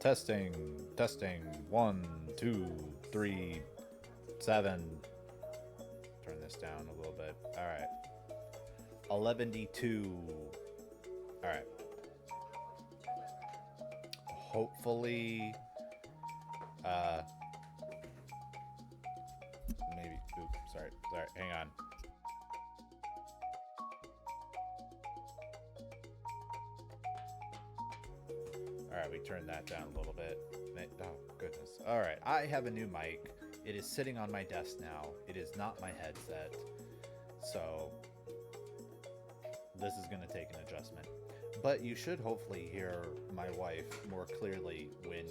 Testing, testing. 1, 2, 3, 7. Turn this down a little bit. All right. 11D2. All right. Hopefully, uh, maybe. Oops, sorry. Hang on. All right, we turned that down a little bit. Oh, goodness. All right, I have a new mic. It is sitting on my desk now. It is not my headset. So, this is going to take an adjustment. But you should hopefully hear my wife more clearly when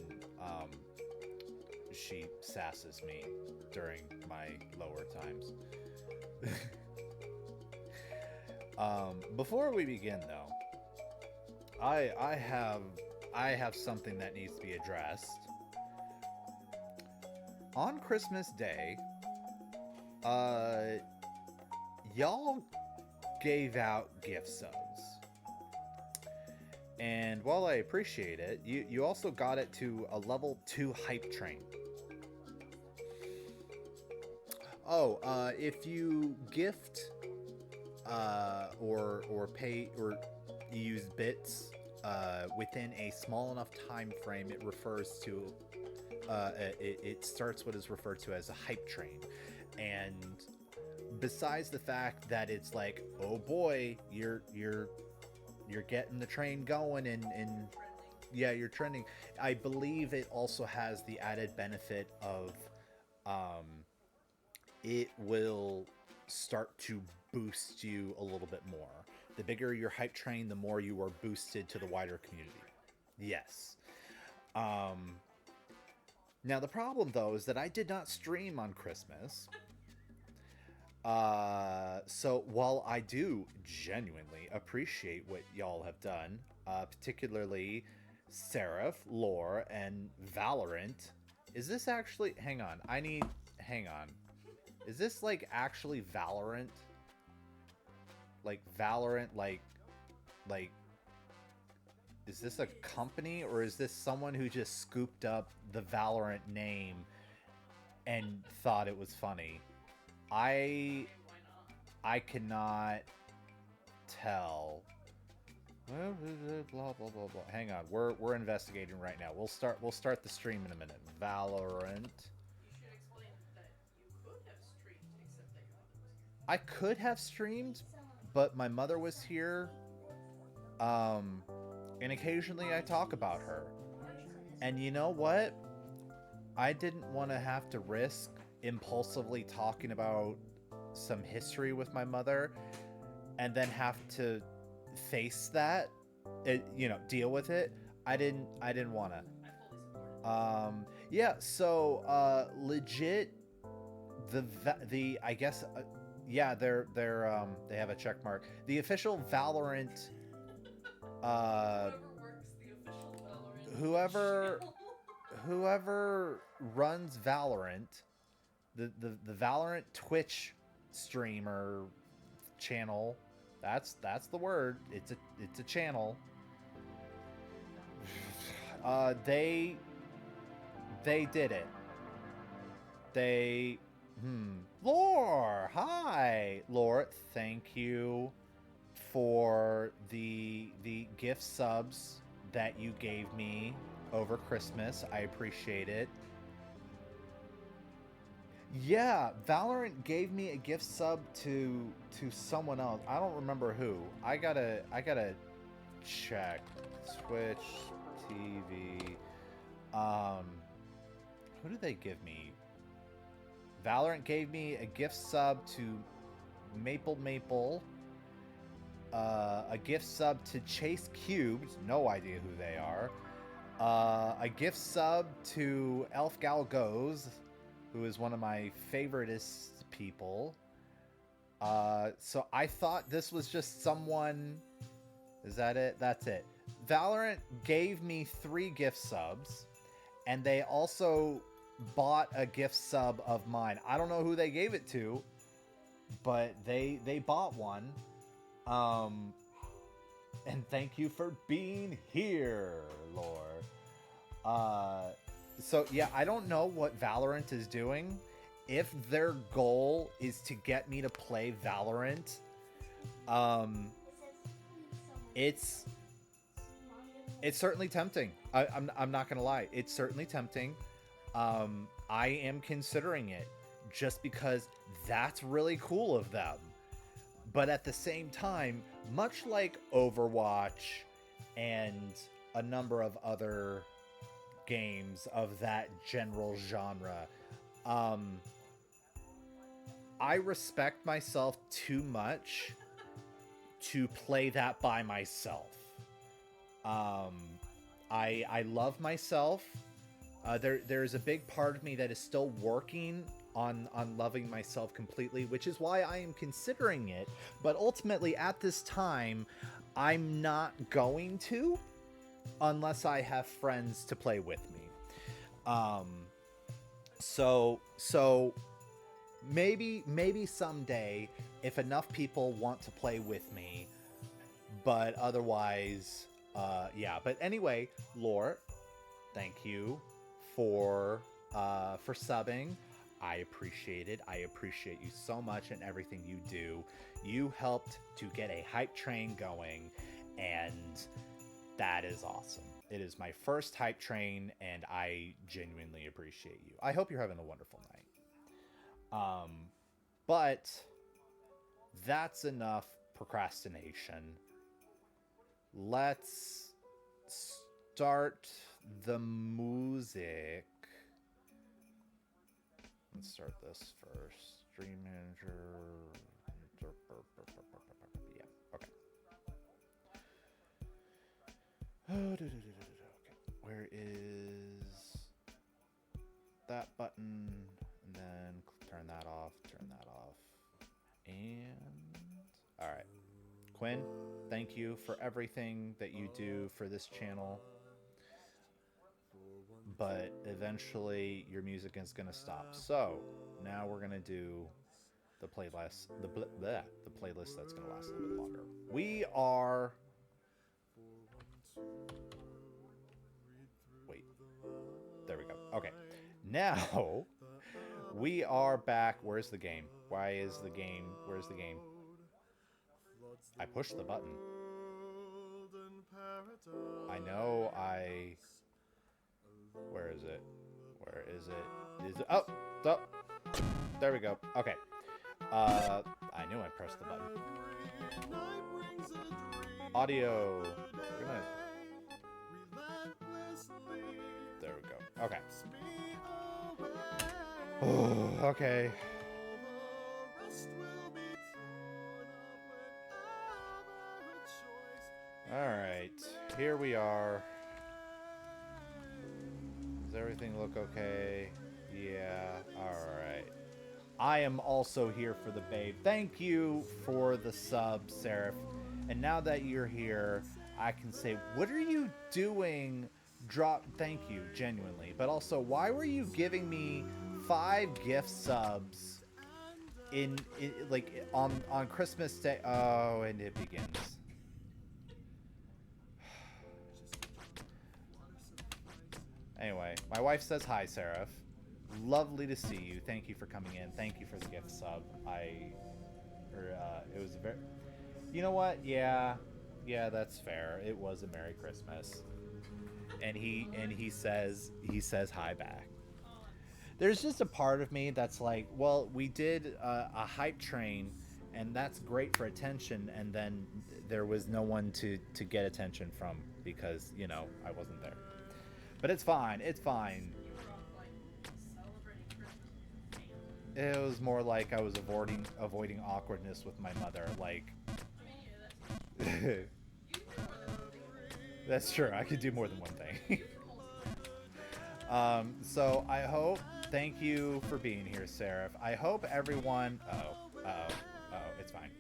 she sasses me during my lower times. Before we begin, though, I have something that needs to be addressed. On Christmas Day, y'all gave out gift subs. And while I appreciate it, you also got it to a level 2 hype train. Oh, if you gift or pay or use bits within a small enough time frame, it refers to it starts what is referred to as a hype train. And besides the fact that it's like, oh boy, you're getting the train going and yeah, you're trending. I believe it also has the added benefit of it will start to boost you a little bit more. The bigger your hype train, the more you are boosted to the wider community. Yes. Now the problem though is that I did not stream on Christmas. So while I do genuinely appreciate what y'all have done, particularly Seraph, Lore, and Valorant, is this actually? Hang on. Hang on. Is this like actually Valorant? Like Valorant, like, is this a company or is this someone who just scooped up the Valorant name and thought it was funny? I cannot tell. Blah blah blah blah. Hang on, we're investigating right now. We'll start the stream in a minute. Valorant. I could have streamed, but my mother was here. And occasionally I talk about her. And you know what? I didn't want to have to risk impulsively talking about some history with my mother and then have to face that, deal with it. I didn't want to. Yeah, so legit the I guess yeah, they have a check mark. The official Valorant whoever runs Valorant, the Valorant Twitch streamer channel, that's the word. It's a channel. They did it. Lore, hi, Lore. Thank you for the gift subs that you gave me over Christmas. I appreciate it. Yeah, Valorant gave me a gift sub to someone else. I don't remember who. I gotta check. Twitch TV. Who did they give me? Valorant gave me a gift sub to Maple. A gift sub to Chase Cubes. No idea who they are. A gift sub to Elf Gal Goes, who is one of my favoriteest people. So I thought this was just someone. Is that it? That's it. Valorant gave me 3 gift subs, and they also bought a gift sub of mine. I don't know who they gave it to, but they bought one. And thank you for being here, Lore. So yeah, I don't know what Valorant is doing. If their goal is to get me to play Valorant, um, it's it's certainly tempting. I'm not gonna lie, it's certainly tempting. I am considering it just because that's really cool of them. But at the same time, much like Overwatch and a number of other games of that general genre, um, I respect myself too much to play that by myself. Um, I love myself. There's a big part of me that is still working on loving myself completely, which is why I am considering it. But ultimately, at this time, I'm not going to, unless I have friends to play with me. Um, so maybe someday, if enough people want to play with me, but otherwise, yeah. But anyway, Lore, thank you for subbing. I appreciate it. I appreciate you so much and everything you do. You helped to get a hype train going, and that is awesome. It is my first hype train, and I genuinely appreciate you. I hope you're having a wonderful night. But that's enough procrastination. Let's start the music. Let's start this first. Stream manager. Yeah, okay. Okay, where is that button? And then turn that off, And all right. Quinn, thank you for everything that you do for this channel. But eventually your music is going to stop. So now we're going to do the playlist, the playlist that's going to last a little bit longer. We are... Wait. There we go. Okay. Now we are back. Where's the game? Why is the game? Where's the game? I pushed the button. I know I... Where is it? Where is it? Is it? Oh, oh, there we go. Okay. I knew I pressed the button. Audio. We're gonna... There we go. Okay. Okay. All right. Here we are. Does everything look okay? Yeah, alright. I am also here for the babe. Thank you for the sub, Seraph. And now that you're here, I can say, what are you doing? Thank you, genuinely. But also, why were you giving me 5 gift subs like on Christmas Day? Oh, and it begins. Anyway, my wife says hi, Seraph. Lovely to see you. Thank you for coming in. Thank you for the gift sub. It was a very... You know what? Yeah, that's fair. It was a Merry Christmas. And he says hi back. There's just a part of me that's like, well, we did a hype train, and that's great for attention, and then there was no one to get attention from because, you know, I wasn't there. But it's fine. It's fine. It was more like I was avoiding awkwardness with my mother. Like, that's true. I could do more than one thing. So I hope. Thank you for being here, Seraph. I hope everyone. It's fine.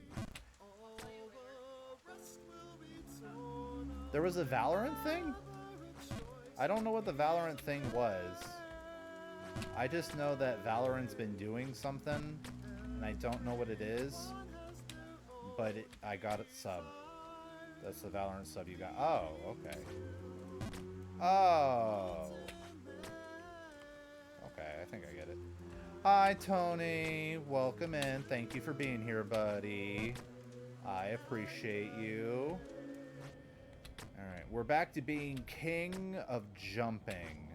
There was a Valorant thing? I don't know what the Valorant thing was. I just know that Valorant's been doing something, and I don't know what it is. But I got it sub. That's the Valorant sub you got. Oh, okay. Oh. Okay, I think I get it. Hi, Tony. Welcome in. Thank you for being here, buddy. I appreciate you. Alright, we're back to being king of jumping,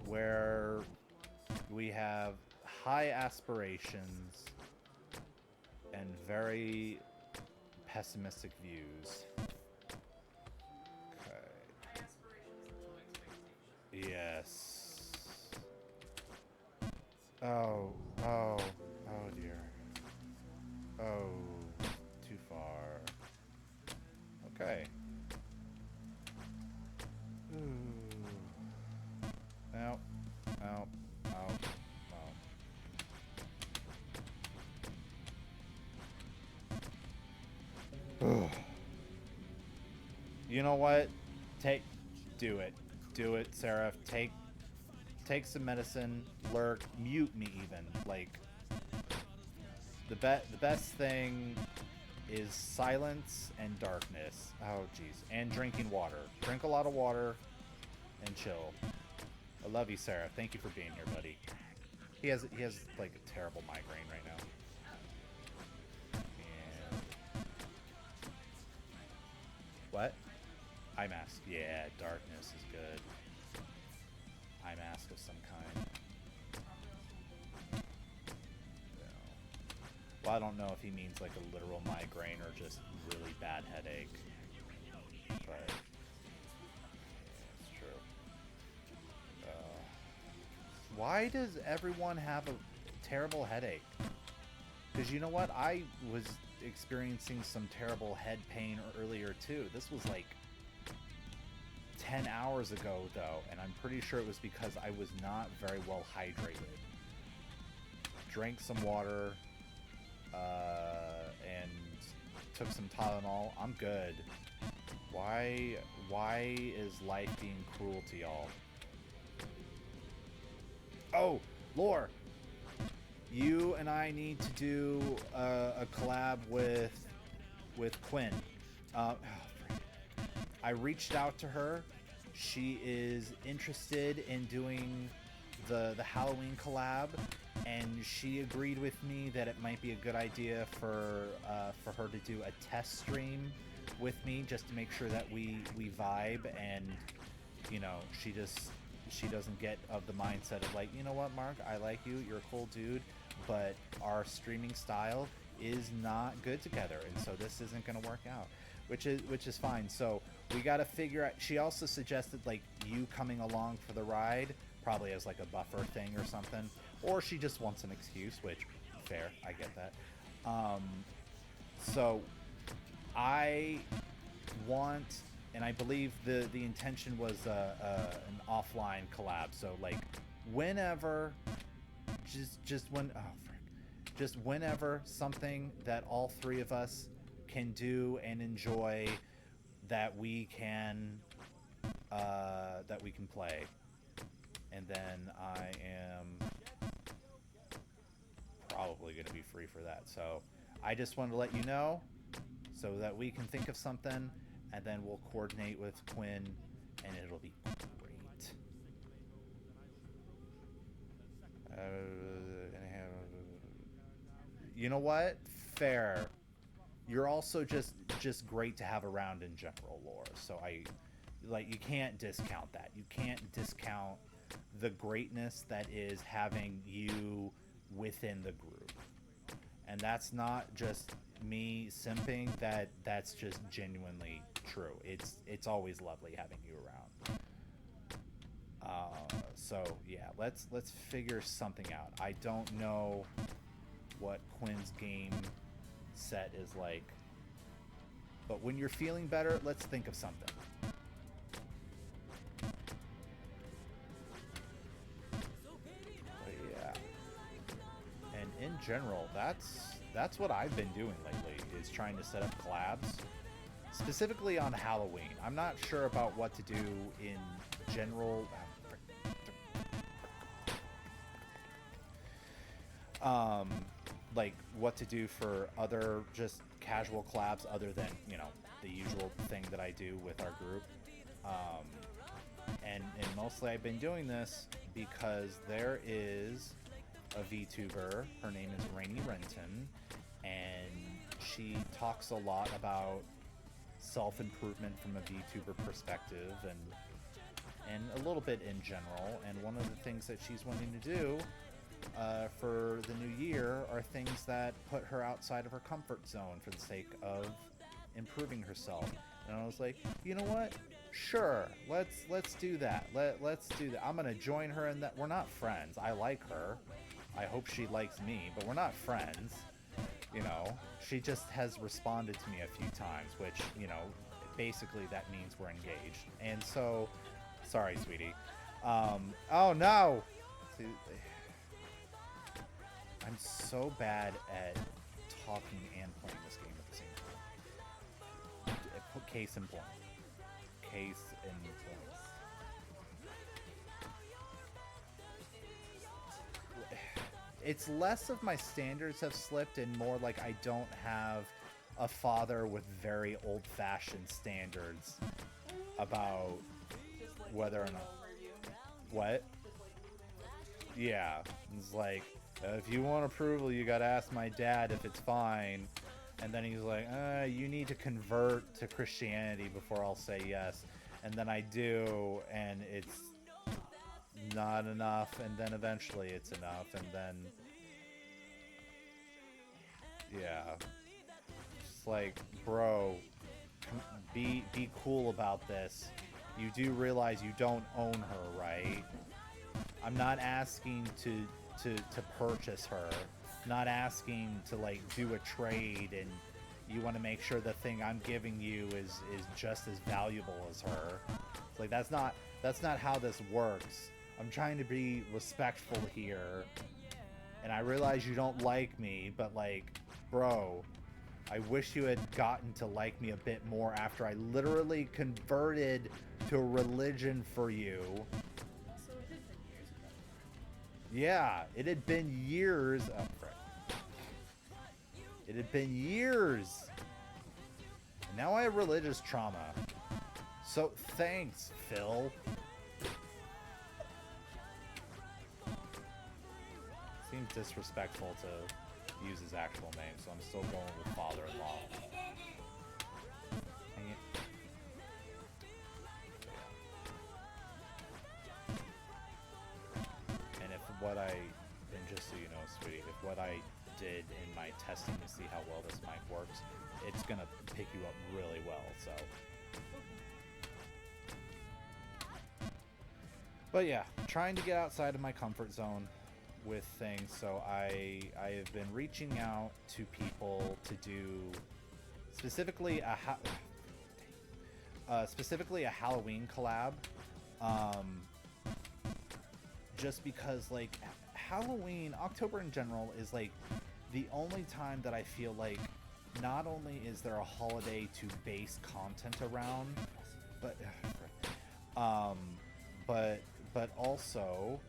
where we have high aspirations and very pessimistic views. Okay. Yes. Oh, oh, oh dear. Oh, too far. Okay. Out, out, out, out. You know what? Do it, Seraph. Take some medicine. Lurk, mute me even. Like, the best thing is silence and darkness. Oh, jeez. And drinking water. Drink a lot of water and chill. I love you, Sarah. Thank you for being here, buddy. He has like a terrible migraine right now. And what? Eye mask. Yeah, darkness is good. Eye mask of some kind. Well, I don't know if he means like a literal migraine or just really bad headache. But it's true. Why does everyone have a terrible headache? Because you know what? I was experiencing some terrible head pain earlier too. This was like 10 hours ago though, and I'm pretty sure it was because I was not very well hydrated. Drank some water, and took some Tylenol. I'm good. Why is life being cruel to y'all? Oh, Lore! You and I need to do a collab with Quinn. I reached out to her. She is interested in doing the Halloween collab, and she agreed with me that it might be a good idea for her to do a test stream with me, just to make sure that we vibe, and you know, she doesn't get of the mindset of like, you know what, Mark, I like you, you're a cool dude, but our streaming style is not good together, and so this isn't going to work out, which is fine. So we got to figure out. She also suggested like you coming along for the ride, probably as like a buffer thing or something, or she just wants an excuse, which fair, I get that. So I want, and I believe the intention was an offline collab. So like whenever, just whenever something that all three of us can do and enjoy, that we can play, and then I am probably going to be free for that. So I just wanted to let you know so that we can think of something, and then we'll coordinate with Quinn, and it'll be great. You know what? Fair. You're also just great to have around in general, Lore. So you can't discount that. You can't discount the greatness that is having you within the group. And that's not just me simping, that's just genuinely true. It's always lovely having you around. So yeah, let's figure something out. I don't know what Quinn's game set is like, but when you're feeling better, let's think of something. But yeah, and in general, that's what I've been doing lately, is trying to set up collabs specifically on Halloween. I'm not sure about what to do in general. Like what to do for other just casual collabs other than, you know, the usual thing that I do with our group. Um, and mostly I've been doing this because there is a VTuber. Her name is Rainy Renton, and she talks a lot about self-improvement from a VTuber perspective and a little bit in general. And one of the things that she's wanting to do for the new year are things that put her outside of her comfort zone for the sake of improving herself. And I was like, you know what? Sure, let's do that. Let's do that. I'm gonna join her in that. We're not friends. I like her. I hope she likes me, but we're not friends. You know, she just has responded to me a few times, which, you know, basically that means we're engaged. And so, sorry, sweetie. Oh no! See, I'm so bad at talking and playing this game at the same time. Case in point. Case in point. It's less of my standards have slipped and more like I don't have a father with very old-fashioned standards about whether or not. What? Yeah, it's like, if you want approval, you gotta ask my dad if it's fine. And then he's like, you need to convert to Christianity before I'll say yes. And then I do, and it's not enough, and then eventually it's enough, and then... yeah. Just like, bro, be cool about this. You do realize you don't own her, right? I'm not asking to purchase her. Not asking to like do a trade and you want to make sure the thing I'm giving you is just as valuable as her. It's like that's not how this works. I'm trying to be respectful here. And I realize you don't like me, but like, bro, I wish you had gotten to like me a bit more after I literally converted to a religion for you. So it had been years ago. Yeah, it had been years. Oh, frick. It had been years. And now I have religious trauma. So thanks, Phil. Seems disrespectful to use his actual name, so I'm still going with father-in-law. Dang it. And if what I, and just so you know, sweetie, if what I did in my testing to see how well this mic works, it's gonna pick you up really well, so. But yeah, trying to get outside of my comfort zone with things, so I have been reaching out to people to do specifically a Halloween collab, just because like Halloween, October in general is like the only time that I feel like not only is there a holiday to base content around, but but also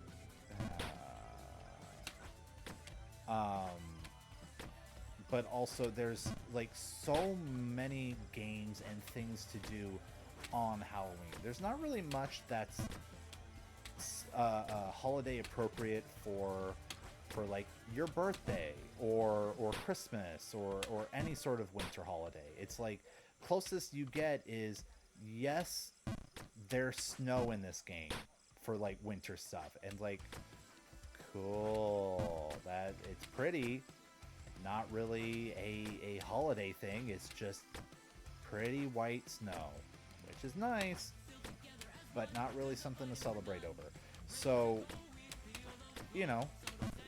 but also there's like so many games and things to do on Halloween. There's not really much that's holiday appropriate for like your birthday or Christmas or any sort of winter holiday. It's like closest you get is, yes, there's snow in this game for like winter stuff, and like, cool, that it's pretty, not really a holiday thing, it's just pretty white snow, which is nice, but not really something to celebrate over. So, you know,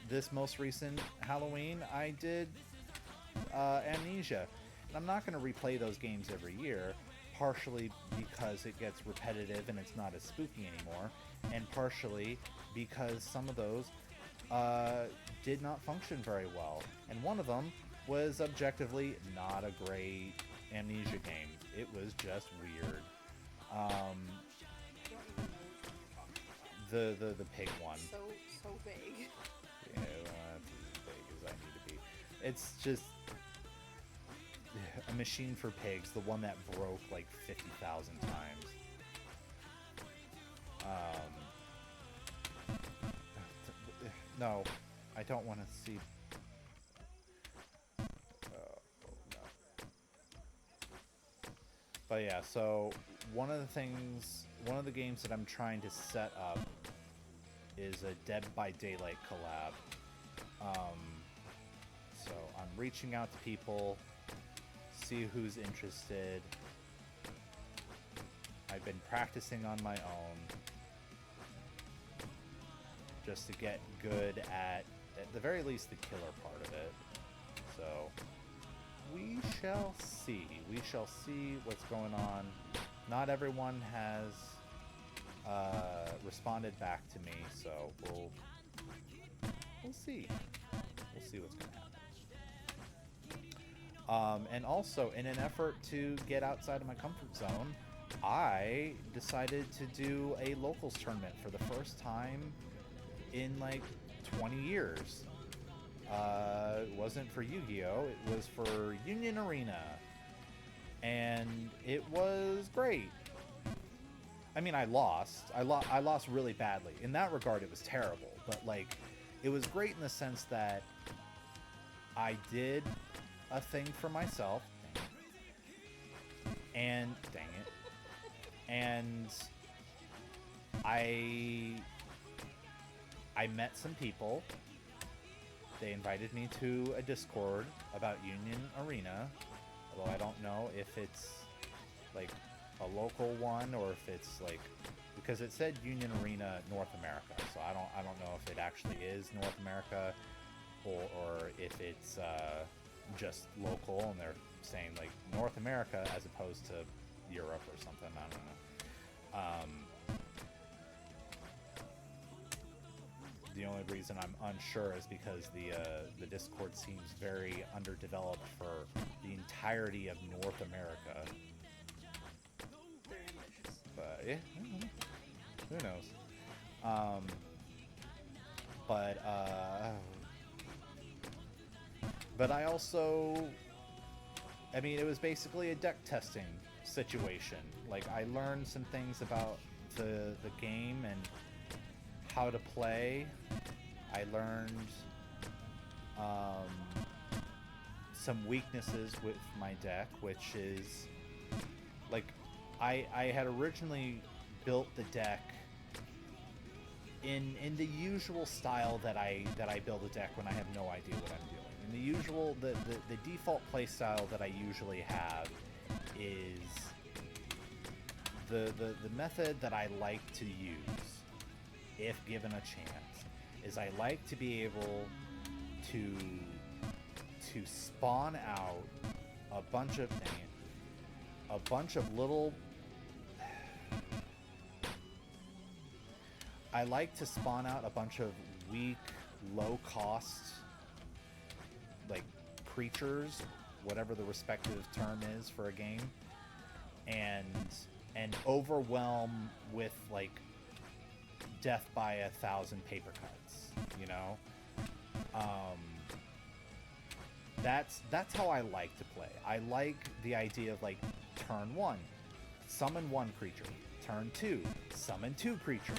this most recent Halloween I did Amnesia, and I'm not going to replay those games every year, partially because it gets repetitive and it's not as spooky anymore, and partially because some of those did not function very well, and one of them was objectively not a great Amnesia game. It was just weird. The pig one. So vague. Yeah, well, that's as big as I need to be. It's just a machine for pigs, the one that broke like 50,000 times. No, I don't want to see. No. But yeah, so one of the games that I'm trying to set up is a Dead by Daylight collab. So I'm reaching out to people, see who's interested. I've been practicing on my own just to get good at the very least, the killer part of it. So we shall see. We shall see what's going on. Not everyone has responded back to me, so we'll see. We'll see what's going to happen. And also, in an effort to get outside of my comfort zone, I decided to do a locals tournament for the first time in like 20 years. It wasn't for Yu-Gi-Oh! It was for Union Arena. And it was great. I mean, I lost. I lost really badly. In that regard, it was terrible. But, like, it was great in the sense that I did a thing for myself. And, dang it. And I met some people. They invited me to a Discord about Union Arena, although I don't know if it's like a local one or if it's like, because it said Union Arena North America, so I don't know if it actually is North America or if it's just local and they're saying like North America as opposed to Europe or something. I don't know. The only reason I'm unsure is because the Discord seems very underdeveloped for the entirety of North America. They're ambitious. But yeah, who knows? But I also, I mean, it was basically a deck testing situation. Like, I learned some things about the game and how to play. I learned some weaknesses with my deck, which is like I had originally built the deck in the usual style that I build a deck when I have no idea what I'm doing. And the usual the default play style that I usually have is the method that I like to use if given a chance is I like to be able to spawn out a bunch of little I like to spawn out a bunch of weak, low cost like creatures, whatever the respective term is for a game, and overwhelm with like death by 1,000 paper cuts, you know? That's how I like to play. I like the idea of like turn 1, summon 1 creature. Turn 2, summon 2 creatures.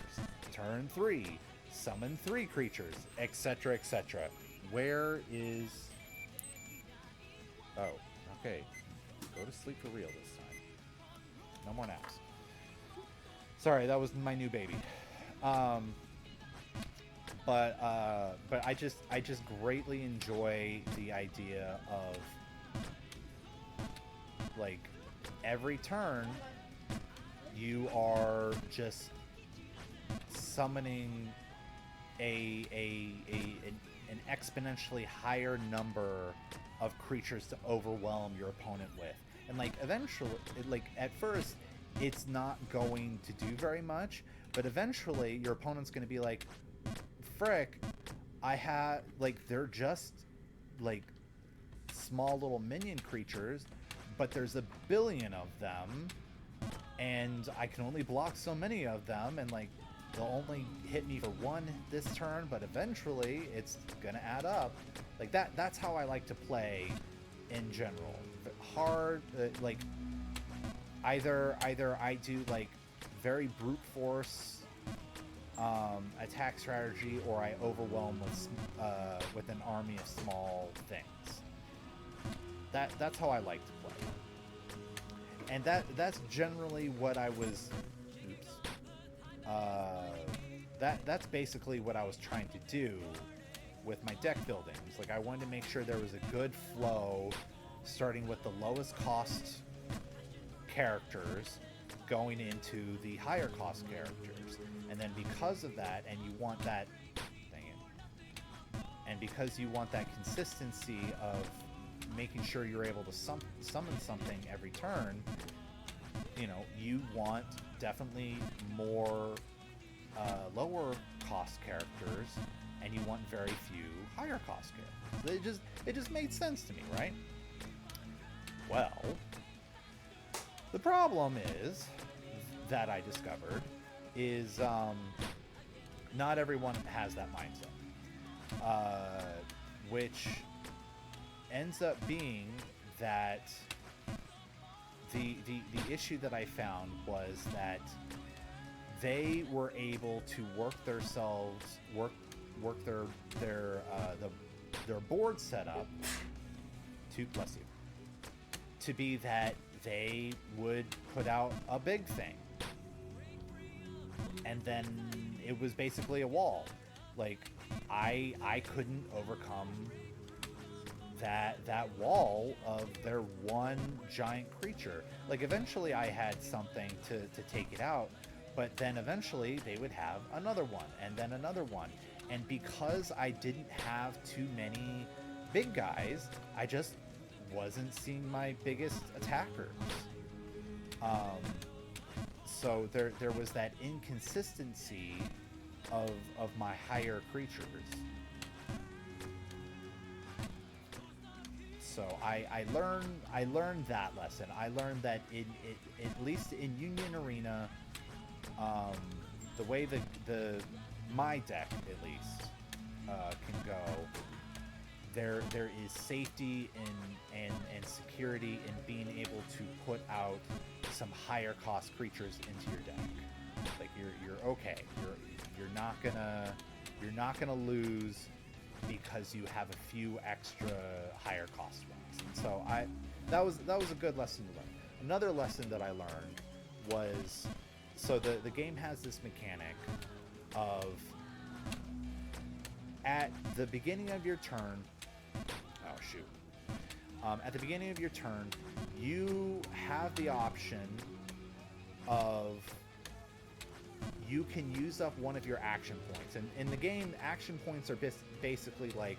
Turn 3, summon 3 creatures, etc., etc. Where is... Oh, okay. Go to sleep for real this time. No more naps. Sorry, that was my new baby. But I just greatly enjoy the idea of like every turn you are just summoning an exponentially higher number of creatures to overwhelm your opponent with. And like eventually, like at first it's not going to do very much, but eventually your opponent's going to be like, frick, I had, like, they're just like small little minion creatures, but there's a billion of them and I can only block so many of them, and like they'll only hit me for 1 this turn, but eventually it's gonna add up. Like that's how I like to play in general. Hard, like either I do like very brute force attack strategy, or I overwhelm with an army of small things. That's how I like to play, and that's generally what I was. Oops. That's basically what I was trying to do with my deck buildings. Like, I wanted to make sure there was a good flow, starting with the lowest cost characters going into the higher cost characters, and then because of that, and you want that, dang it, and because you want that consistency of making sure you're able to summon something every turn, you know, you want definitely more lower cost characters, and you want very few higher cost characters. It just made sense to me, right? Well, the problem is that I discovered is not everyone has that mindset, which ends up being that the issue that I found was that they were able to work their board setup to, bless you, to be that they would put out a big thing, and then it was basically a wall. Like, I couldn't overcome that wall of their one giant creature. Like, eventually I had something to take it out, but then eventually they would have another one, and then another one. And because I didn't have too many big guys, I just wasn't seeing my biggest attackers. So there was that inconsistency of my higher creatures. So I learned that lesson. I learned that at least in Union Arena, the way my deck at least can go, there is safety and security in being able to put out some higher cost creatures into your deck. Like, you're okay. You're not gonna lose because you have a few extra higher cost ones. And so that was a good lesson to learn. Another lesson that I learned was, so the game has this mechanic of, at the beginning of your turn, oh shoot, at the beginning of your turn, you have the option of, you can use up one of your action points. And in the game, action points are basically like,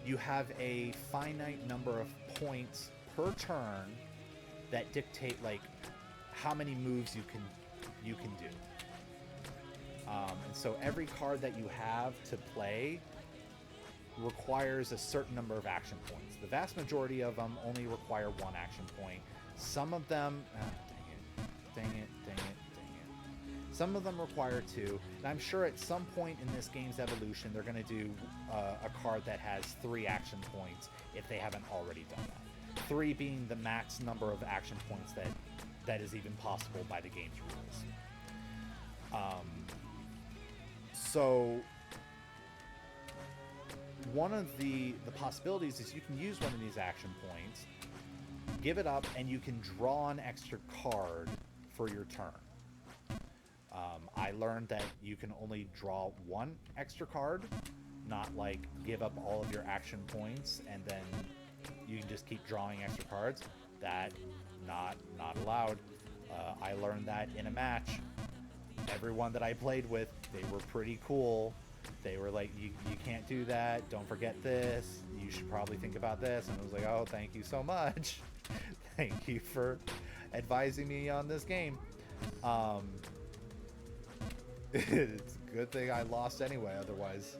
you have a finite number of points per turn that dictate like how many moves you can do. And so every card that you have to play requires a certain number of action points. The vast majority of them only require one action point. Some of them, dang it. Some of them require two, and I'm sure at some point in this game's evolution, they're going to do a card that has 3 action points if they haven't already done that. 3 being the max number of action points that is even possible by the game's rules. So one of the possibilities is you can use one of these action points, give it up, and you can draw an extra card for your turn. I learned that you can only draw 1 extra card, not like give up all of your action points and then you can just keep drawing extra cards. That not allowed. I learned that in a match. Everyone that I played with, they were pretty cool. They were like, you can't do that. Don't forget this. You should probably think about this. And I was like, oh, thank you so much. Thank you for advising me on this game. It's a good thing I lost anyway. Otherwise,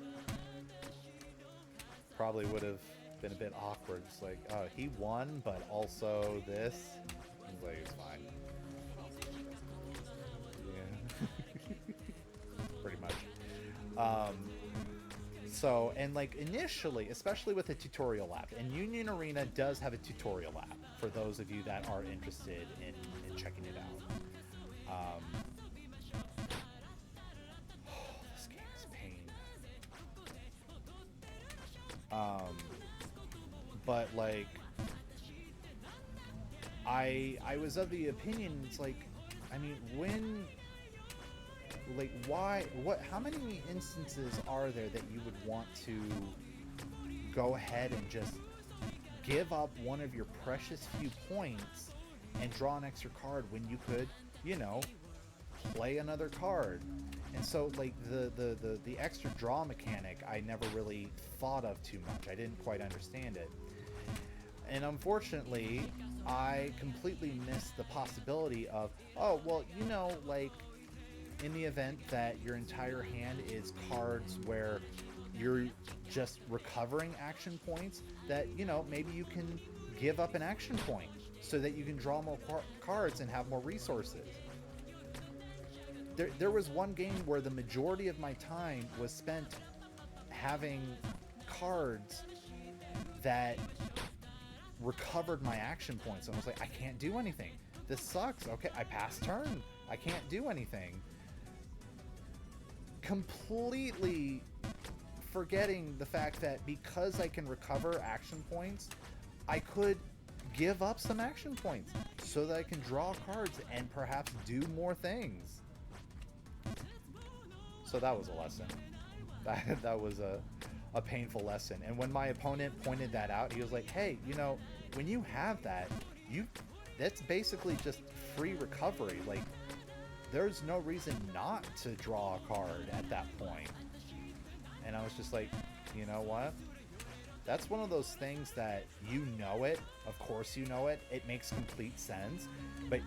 probably would have been a bit awkward. It's like, oh, he won, but also this. I was like, it's fine. Yeah. Pretty much. So, and like initially, especially with the tutorial app, and Union Arena does have a tutorial app for those of you that are interested in checking it out. Um, but like, I was of the opinion, it's like, I mean, when, like, why, what, how many instances are there that you would want to go ahead and just give up one of your precious few points and draw an extra card when you could, you know, play another card? And so, like, the extra draw mechanic, I never really thought of too much. I didn't quite understand it. And unfortunately, I completely missed the possibility of, oh, well, you know, like, in the event that your entire hand is cards where you're just recovering action points, that, you know, maybe you can give up an action point so that you can draw more cards and have more resources. There was one game where the majority of my time was spent having cards that recovered my action points. And I was like, I can't do anything. This sucks. Okay, I passed turn. I can't do anything. Completely forgetting the fact that because I can recover action points, I could give up some action points so that I can draw cards and perhaps do more things. So that was a lesson. That was a painful lesson. And when my opponent pointed that out, he was like, hey, you know, when you have that, that's basically just free recovery. Like, there's no reason not to draw a card at that point. And I was just like, you know what? That's one of those things that you know it. Of course you know it. It makes complete sense. But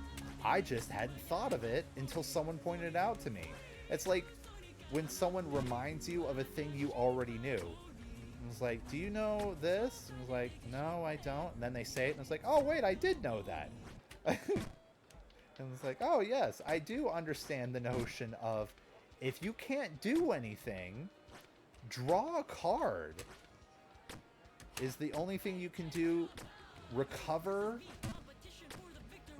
I just hadn't thought of it until someone pointed it out to me. It's like when someone reminds you of a thing you already knew. I was like, do you know this? And I was like, no, I don't. And then they say it, and I was like, oh, wait, I did know that. And it's like, oh, yes, I do understand the notion of if you can't do anything, draw a card. Is the only thing you can do recover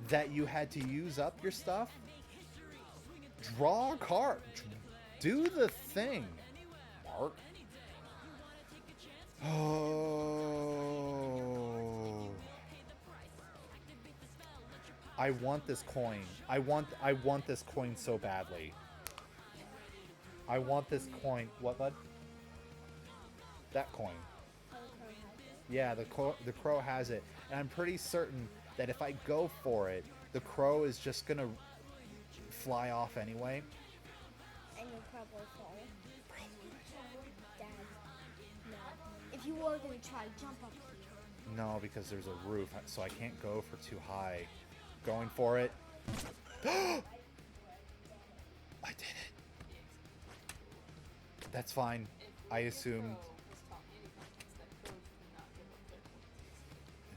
that you had to use up your stuff? Draw a card. Do the thing, Mark. Oh. I want this coin. I want this coin so badly. I want this coin. What, bud? That coin. Yeah, the crow has it. And I'm pretty certain that if I go for it, the crow is just gonna fly off anyway. And you'll probably fall. Dad, no. If you were gonna try, jump up here. No, because there's a roof, so I can't go for too high. Going for it. I did it. That's fine. I assumed.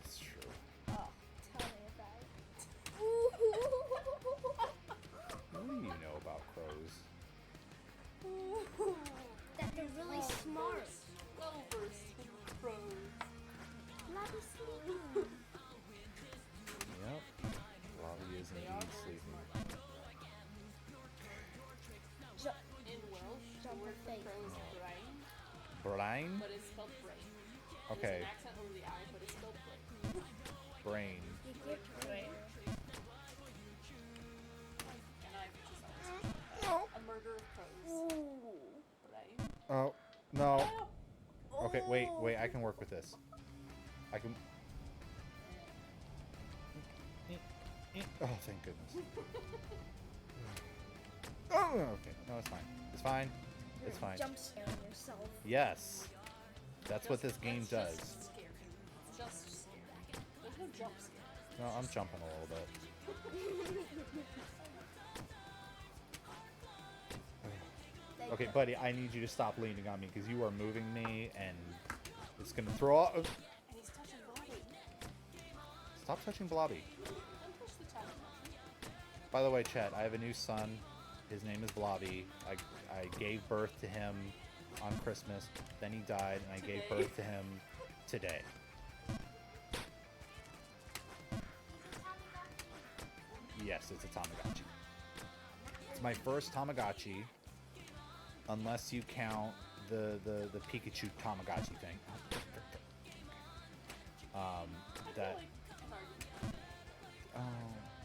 It's true. Oh, tell me about it. What do you know about crows? That they're really smart. Clovers and crows. Not be sleeping. Yep. Bobby is indeed sleeping. In Welsh, Jump the word her for face. crow is brain, Brain? but it's spelled brain. Okay. There's an accent over the I, but it's spelled brain. Brain. You get brain. And I just always a murder of crows. Brain. Oh, no. Okay, wait, I can work with this. I can... Oh, thank goodness. Oh, okay. No, it's fine. It's fine. It's fine. Jump scaring yourself. Yes. That's what this game does. Just scary. Just scary. There's no jump scare. No, I'm jumping a little bit. Okay, buddy, I need you to stop leaning on me because you are moving me and it's going to throw off. And he's touching Blobby. Stop touching Blobby. Don't push the tab. By the way, chat, I have a new son. His name is Blobby. I gave birth to him on Christmas. Then he died, and I gave birth to him today. Yes, it's a Tamagotchi. It's my first Tamagotchi, unless you count the Pikachu Tamagotchi thing. I feel that. like an argument. Oh,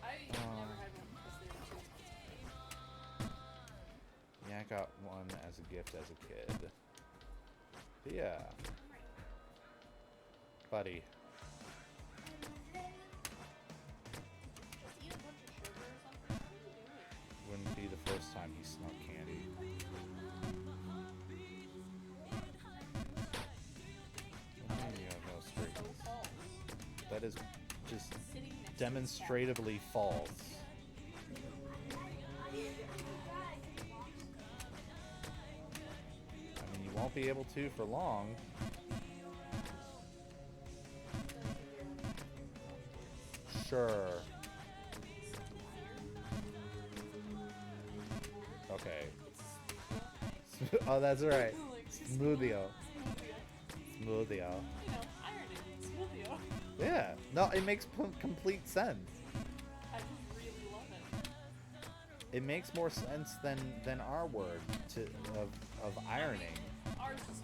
I never had one because they were too expensive. yeah, I got one as a gift as a kid. But yeah, buddy. Just eat a bunch of sugar or something. What are you doing? Wouldn't be the first time he smelled candy. Oh, you have no straight. So false. That is just Sitting next to his demonstratively false. I mean, you won't be able to for long. Sure. Okay. Oh, that's right. Smoothio. Smoothio. You know, ironing. Smoothio. Yeah. No, it makes complete sense. I just really love it. It makes more sense than our word of ironing. Ours is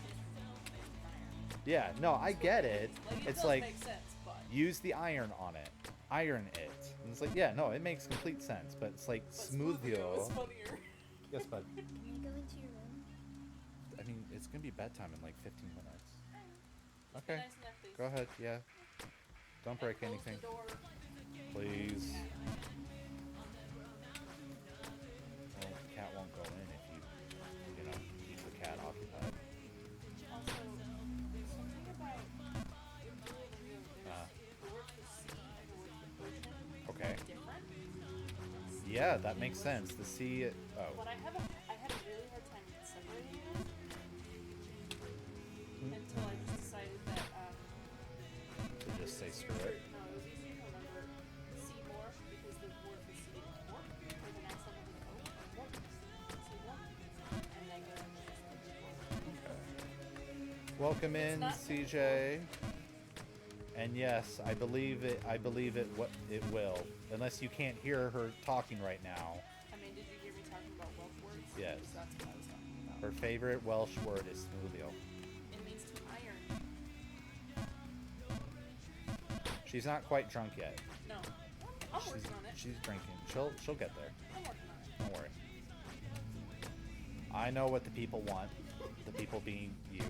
Yeah. No, I get it. Like, it It's does like make sense, but use the iron on it. Iron it. And it's like, yeah, no, it makes complete sense. But it's like Smoothio is smoothio. funnier. Yes, bud. Can you go into your room? I mean, it's gonna be bedtime in like 15 minutes. Be Okay. nice and empty. Go ahead. Yeah. Don't break Close anything, the door. please. Well, the cat won't go in if you know, keep the cat occupied. Also, there's something about the word for sea and the word for ocean Okay. different. Yeah, that makes sense. The sea. Oh. But I had a really hard time separating them until I just decided that To just say screw it. no, it was easier to remember Seymour because the word for sea is warp with an accent of an O. Warp. Seymour. And then go Welcome in, not- CJ. And yes, I believe it. I believe it. What it will, unless you can't hear her talking right now. I mean, did you hear me talking about Welsh words? Yes. Because that's what I was talking about. Her favorite Welsh word is smoothio. It means to iron. She's not quite drunk yet. No. I'm She's, working on it. she's drinking. She'll get there. I'm working on it. Don't worry. I know what the people want. The people being you.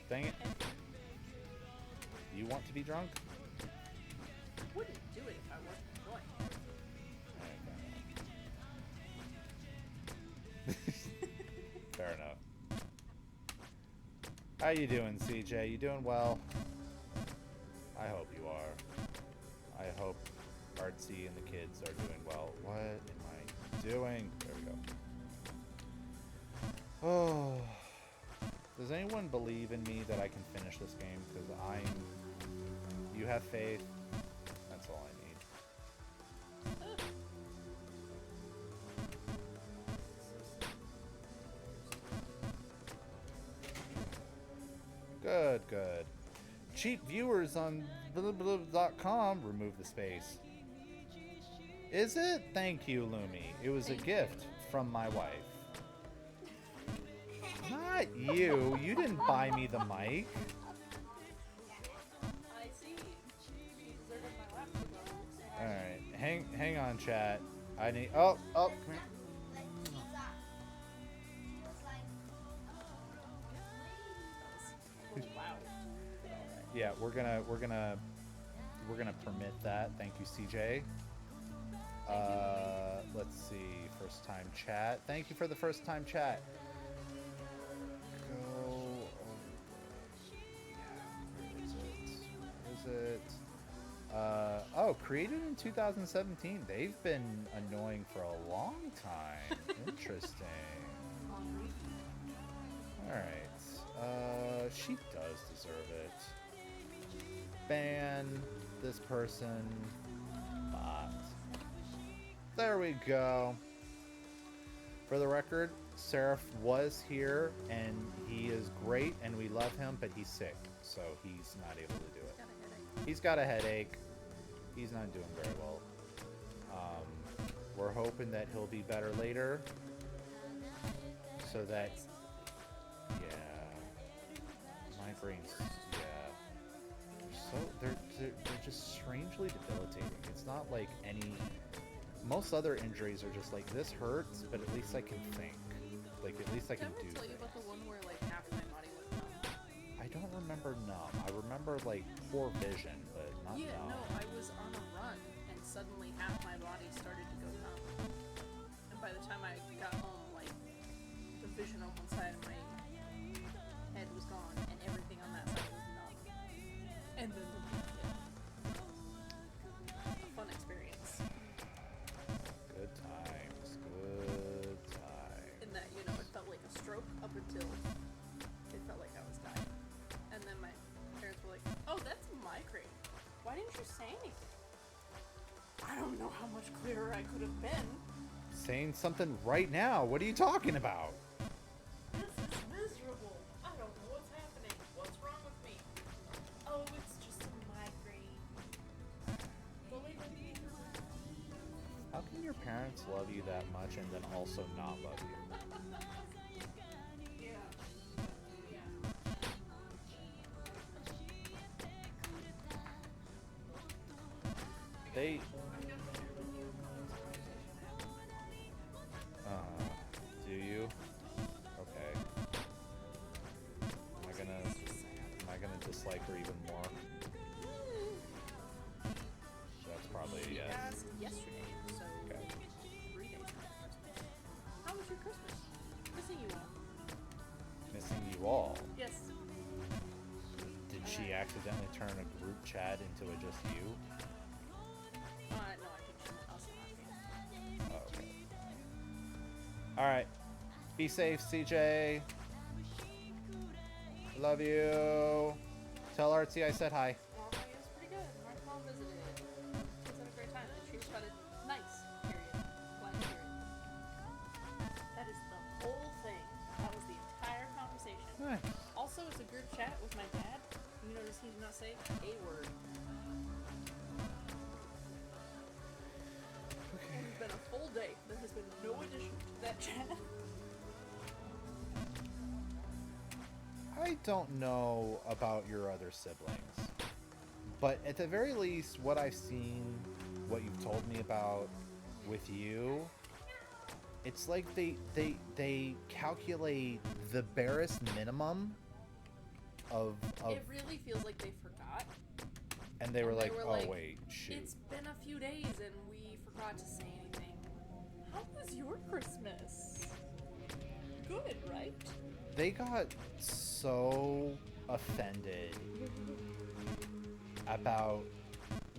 Dang it. You want to be drunk? Wouldn't do it if I wasn't enjoying it. Fair enough. How you doing, CJ? You doing well? I hope you are. I hope Artsy and the kids are doing well. What am I doing? There we go. Oh. Does anyone believe in me that I can finish this game? Because you have faith. That's all I need. Good, good. Cheap viewers on .com remove the space. Is it? Thank you, Lumi. It was a gift from my wife. Not you. You didn't buy me the mic. I see. She deserted my lap to go. Say hi. Alright. Hang on, chat. I need oh, come here. Wow. Yeah, we're gonna permit that. Thank you, CJ. Let's see. First time chat. Thank you for the first time chat. Go. Where is it? Oh, created in 2017. They've been annoying for a long time. Interesting. Alright. She does deserve it. Ban this person. But there we go. For the record, Seraph was here and he is great and we love him, but he's sick, so he's not able to do it. He's got a headache. He's not doing very well. We're hoping that he'll be better later. So that, yeah, my brain's, yeah. so they're just strangely debilitating. It's not like any. Most other injuries are just like, this hurts, but at least I can think. Like, at least I Did I can ever do tell you things. about the one where like half my body went numb? I don't remember numb. I remember like poor vision, but not Yeah, numb. no, I was on a run and suddenly half my body started to go numb. And by the time I got home, like the vision on one side of my head was gone and everything on that side was numb. And then the wind hit. Fun experience. Good times. Good times. In that, you know, it felt like a stroke up until it felt like I was dying. And then my parents were like, oh, that's a migraine. Why didn't you say anything? I don't know how much clearer I could have been. Saying something right now. What are you talking about? This is miserable. I don't know what's happening. What's wrong with me? Oh, it's just a migraine. Believe me. How can your parents love you that much and then also not love you? Yeah. Yeah. They. Do you? Okay. Am I gonna dislike her even more? That's probably a She yes. asked yesterday, so Okay. 3 days after Christmas. How was your Christmas? Missing you all. Missing you all. Yes. Did she accidentally turn a group chat into a just you? No, I think she meant us and not me. Oh, okay. Alright. Be safe, CJ. Love you. Tell Artsy I said hi. Oh, it was pretty good. My mom visited. Kids had a great time, and she responded, nice, period. Blank period. That is the whole thing. That was the entire conversation. Nice. Also, it's a group chat with my dad. You notice he did not say a word. And it's been a full day. There has been no addition to that chat. I don't know about your other siblings, but at the very least, what I've seen, what you've told me about with you, it's like they calculate the barest minimum of It really feels like they forgot. and they were and they like, were oh like, wait, shoot. It's been a few days and we forgot to say anything. How was your Christmas? Good, right? They got so offended about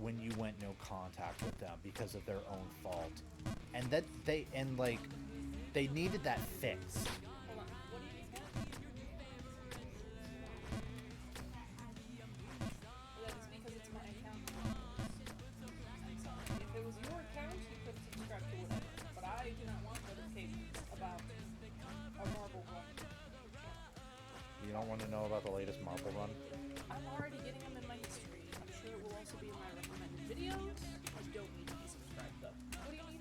when you went no contact with them because of their own fault, and that they needed that fixed. Hold on. What do you need? That is because it's my account. I'm sorry. If it was your account, you could subscribe to whatever. But I do not want notifications about a Marvel run. You don't want to know about the latest Marvel run? I'm already getting them in my history. I'm sure it will also be in my recommended videos. I don't need to be subscribed though. What do you need?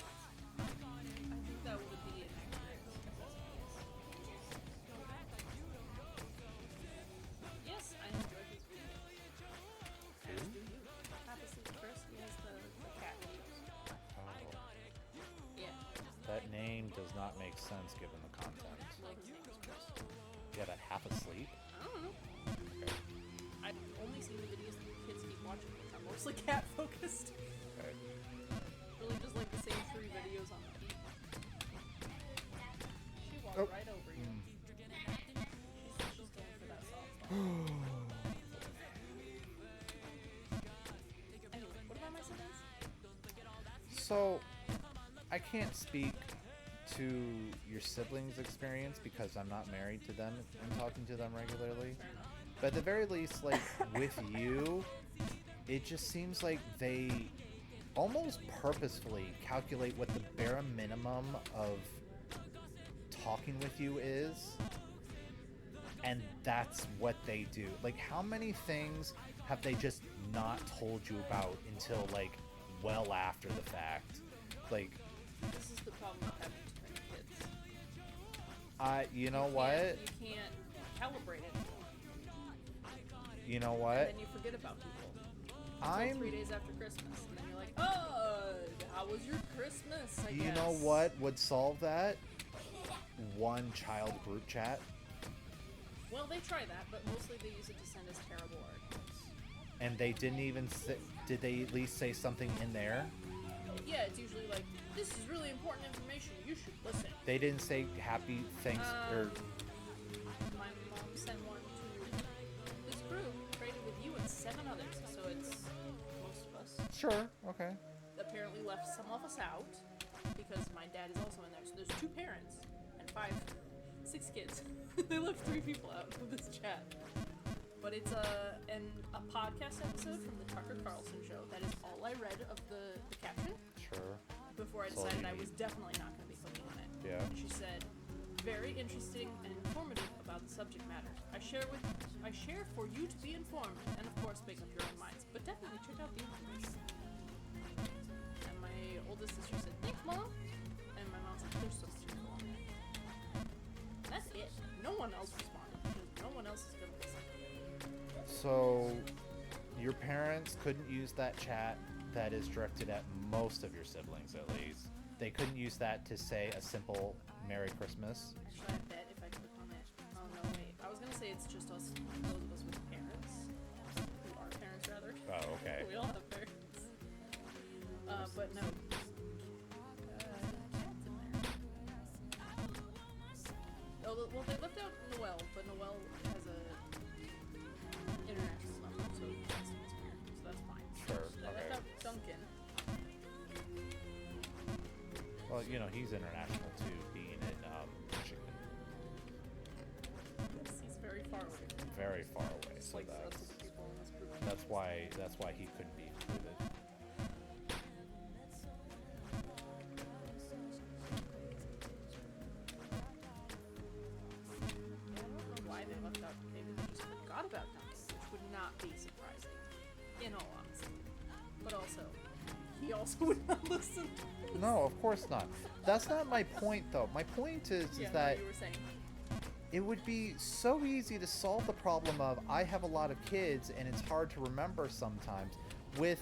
I think that would be an accurate assessment. Yes, I enjoy his videos. As do you. Happy Sleep Chris, he has the cat videos. Oh, Yeah. that name does not make sense given the content. Like his name is Chris. Yeah, that half asleep? I don't know. Okay. I've only seen the videos that the kids keep watching, which are mostly cat focused. Okay. Really just like the same 3 videos on repeat. She walked Oh. right over you. She's going for that soft spot. Anyway, what about my siblings? So, I can't speak to your siblings' experience because I'm not married to them and talking to them regularly. Fair enough. But at the very least, like, with you, it just seems like they almost purposefully calculate what the bare minimum of talking with you is, and that's what they do. Like, how many things have they just not told you about until, like, well after the fact? Like, This is the problem with having too many kids. You know what? You can't calibrate it anymore. You know And what? then you forget about people. I'm. 3 days after Christmas, and then you're like, oh, how was your Christmas? I You guess. know what would solve that? One child group chat. Well, they try that, but mostly they use it to send us terrible articles. And they didn't even say, did they at least say something in there? Yeah, it's usually like, this is really important information. You should listen. They didn't say happy thanks or My mom sent one to this group created with you and 7 others, so it's most of us. sure, okay. Apparently left some of us out because my dad is also in there. So there's 2 parents and 6 kids. They left 3 people out of this chat. But it's a podcast episode from the Tucker Carlson show. That is all I read of the caption Sure. before I That's all decided you I was need. definitely not going to be clicking on it. Yeah. And she said, very interesting and informative about the subject matter. I share for you to be informed and of course make up your own minds. But definitely check out the information. And my oldest sister said, thanks, Mom. And my mom said, there's so much info on there. That's it. No one else responded because no one else is going to listen. So, your parents couldn't use that chat that is directed at most of your siblings, at least. They couldn't use that to say a simple Merry Christmas. Actually, I bet if I click on it. Oh, no, wait. I was going to say it's just us, those of us with parents. Who are parents, rather. Oh, okay. We all have parents. But no. Cat's in there. Oh, well, they left out Noel, but Noel has a international number, so that's weird. So that's fine. Sure, They okay. left out Duncan. Well, you know, he's international too, being in Michigan. Yes, he's very far away. Very far away, Just so like the rest of the people in this group. that's why he couldn't be included. I don't know why they left out. Maybe they just forgot about Duncan, which would not be surprising, in all honesty. But also, he also would not listen. No, of course not. That's not my point, though. My point is Yeah, that you were saying. it would be so easy to solve the problem of I have a lot of kids and it's hard to remember sometimes with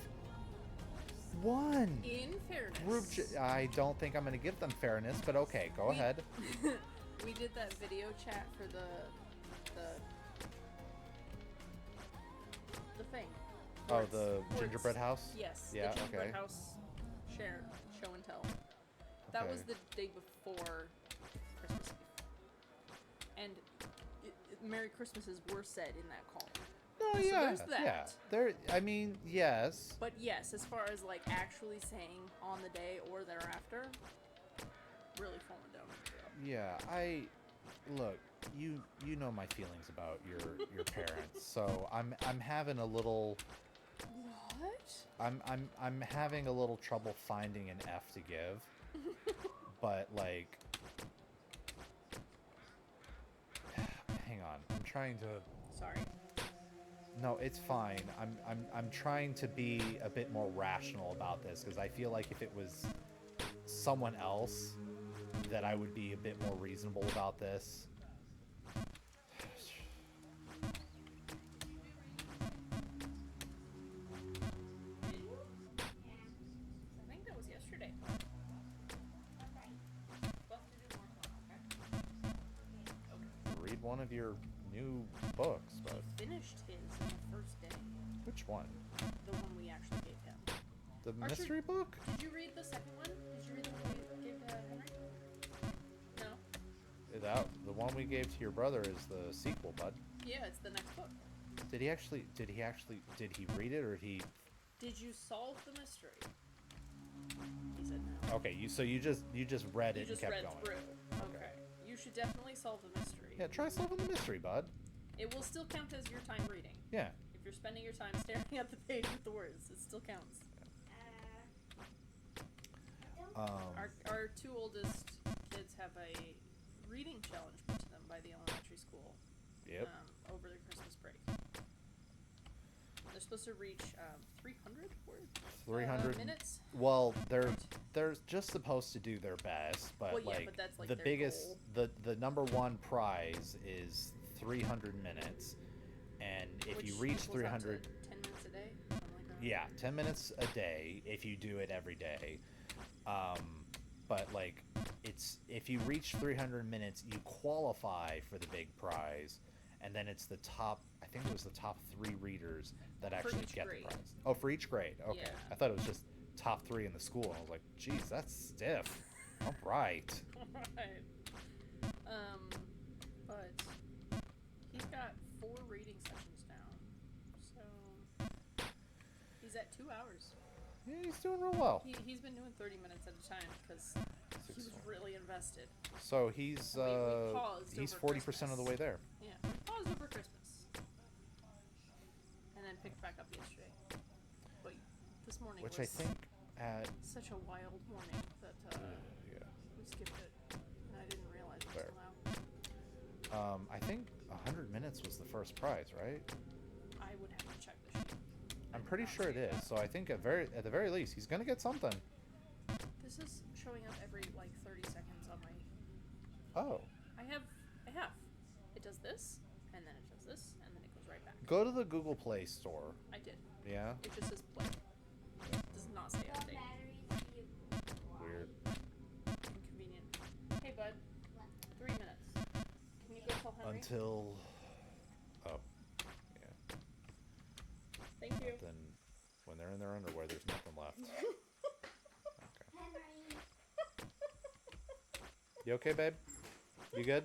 one In fairness, group. I don't think I'm going to give them fairness, but okay, go ahead. we did that video chat for the thing. Oh, Words. the Words. gingerbread house? Yes. Yeah, The gingerbread okay. house show and tell. That was Okay. the day before Christmas Eve. And Merry Christmases were said in that call. Oh, So yeah. there's that. Yeah. There, I mean, yes. But yes, as far as like actually saying on the day or thereafter, really falling down. Yeah, look, you know my feelings about your parents. So I'm having a little What? I'm having a little trouble finding an F to give. But like hang on. I'm trying to Sorry. No, it's fine. I'm trying to be a bit more rational about this because I feel like if it was someone else that I would be a bit more reasonable about this. I think that was yesterday. Read one of your new books, but Finished his in the first day. which one? The one we actually gave him. The Archer- mystery book? Did you read the second one? Did you read the one we gave Henry? No? The one we gave to your brother is the sequel, bud. Yeah, it's the next book. Did he read it or Did you solve the mystery? He said no. Okay, you just read it You just and kept read going. through. Okay. You should definitely solve the mystery. Yeah, try solving the mystery, bud. It will still count as your time reading. Yeah. If you're spending your time staring at the page with the words, it still counts. Our 2 oldest kids have a reading challenge put to them by the elementary school Yep. over the Christmas break. There's supposed to reach 300 words. 300 minutes. Well, they're Right. they're just supposed to do their best, but Well, yeah, like, but that's, like, the their biggest goal. the number one prize is 300 minutes, and if you reach equals out to 300, 10 minutes a day, something like that. yeah, 10 minutes a day if you do it every day. But like, it's if you reach 300 minutes, you qualify for the big prize, and then it's the top. I think it was the top 3 readers that actually each get grade. the prize. Oh, for each grade. Okay, Yeah. I thought it was just top 3 in the school. And I was like, geez, that's stiff. All right. Alright. But he's got 4 reading sessions now. So he's at 2 hours. Yeah, he's doing real well. He's been doing 30 minutes at a time because he was really invested. So he's We paused he's over 40% of the Christmas. way there. Yeah, we paused over Christmas. And then picked back up yesterday. But this morning Which was I think at such a wild morning that yeah. we skipped it. And I didn't realize it Fair. until now. I think 100 minutes was the first prize, right? I would have to check the sheet. I'm pretty sure it is. So I think at the very least, he's gonna get something. This is showing up every like 30 seconds on my. Oh, I have. It does this, and then it does this, and then it goes right back. go to the Google Play Store. I did. Yeah, It just says play. It does not say update. weird. Inconvenient. Hey, bud. 3 minutes. Can you go tell Henry? Until, oh, yeah. Thank you. Then when they're in their underwear, there's nothing left. Okay. You okay, babe? You good?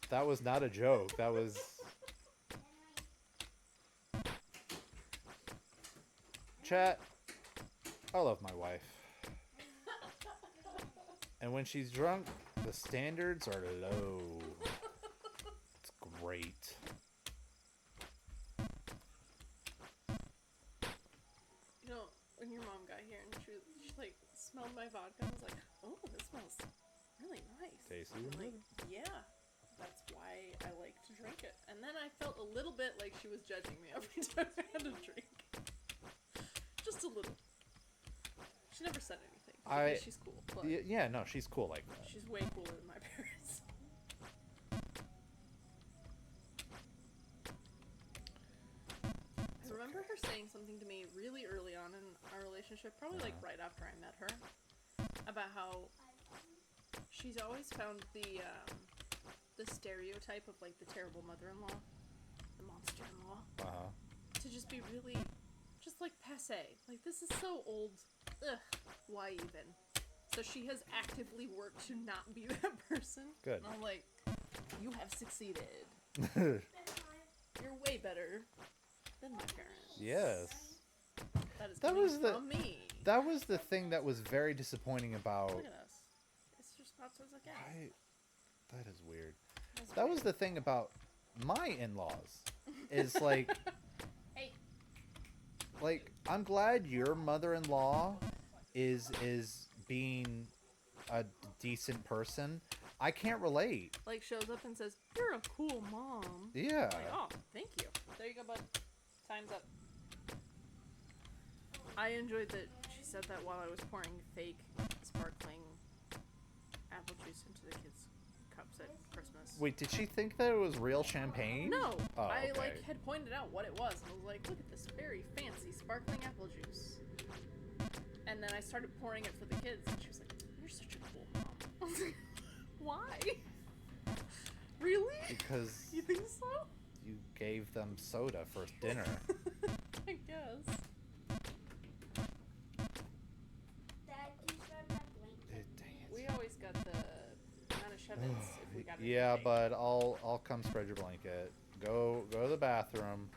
That was not a joke. That was. Chat. I love my wife. And when she's drunk, the standards are low. It's great. You know, when your mom got here and she like smelled my vodka and was like, "Oh, this smells really nice." Tasty. I'm like, yeah, that's why I like to drink it. And then I felt a little bit like she was judging me every time I had a drink. Just a little. She never said anything. Because she's cool. But Yeah, no, she's cool like that. she's way cooler than my parents. I remember her saying something to me really early on in our relationship, probably like right after I met her, about how she's always found the stereotype of like the terrible mother-in-law, the monster-in-law, to just be really, just like passe. Like, this is so old. Ugh, why even? So she has actively worked to not be that person. Good. And I'm like, you have succeeded. You're way better than my parents. Yes. That is That coming was the- from me. That was the thing that was very disappointing about. Look at us. It's just pops us again. That is weird. That's That weird. was the thing about my in-laws. Is like, Hey. like, I'm glad your mother-in-law is being a decent person. I can't relate. Like, shows up and says, "You're a cool mom." Yeah. Like, oh, thank you. There you go, bud. Time's up. I enjoyed that she said that while I was pouring fake sparkling apple juice into the kids' cups at Christmas. Wait, did she think that it was real champagne? No, Oh, I okay. like had pointed out what it was, and I was like, "Look at this very fancy sparkling apple juice." And then I started pouring it for the kids, and she was like, "You're such a cool mom." I was like, "Why? Really? Because You think so?" you gave them soda for dinner. I guess. Dang it. We always got the Manischewitz if we got it. Yeah, but I'll come spread your blanket. Go to the bathroom.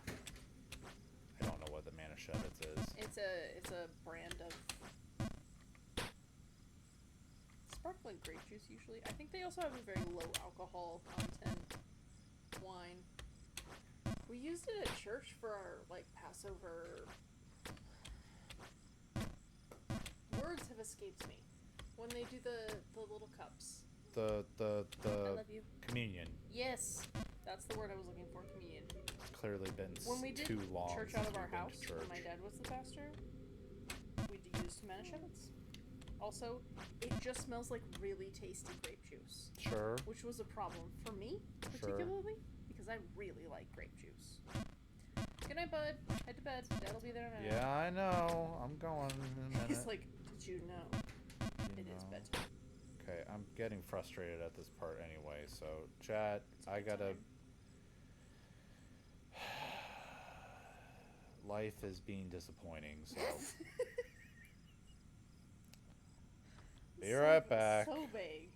I don't know what the Manischewitz is. It's a brand of sparkling grape juice usually. I think they also have a very low alcohol content wine. We used it at church for our like Passover. Words have escaped me. When they do the little cups. The I love you. communion. Yes, that's That's the word I was looking for. Communion. It's clearly been When we did too long church since out of our we've been house, to church. when my dad was the pastor, we used Manischewitz. Also, it just smells like really tasty grape juice, Sure. which was a problem for me, particularly, because I really like grape juice. Good night, bud. Head to bed. Dad'll be there now. Yeah, I know. I'm going in a minute. He's like, did you know? You It is know. bedtime. Okay, I'm getting frustrated at this part anyway, so chat, I gotta... Life is being disappointing, so... Be right back. So vague.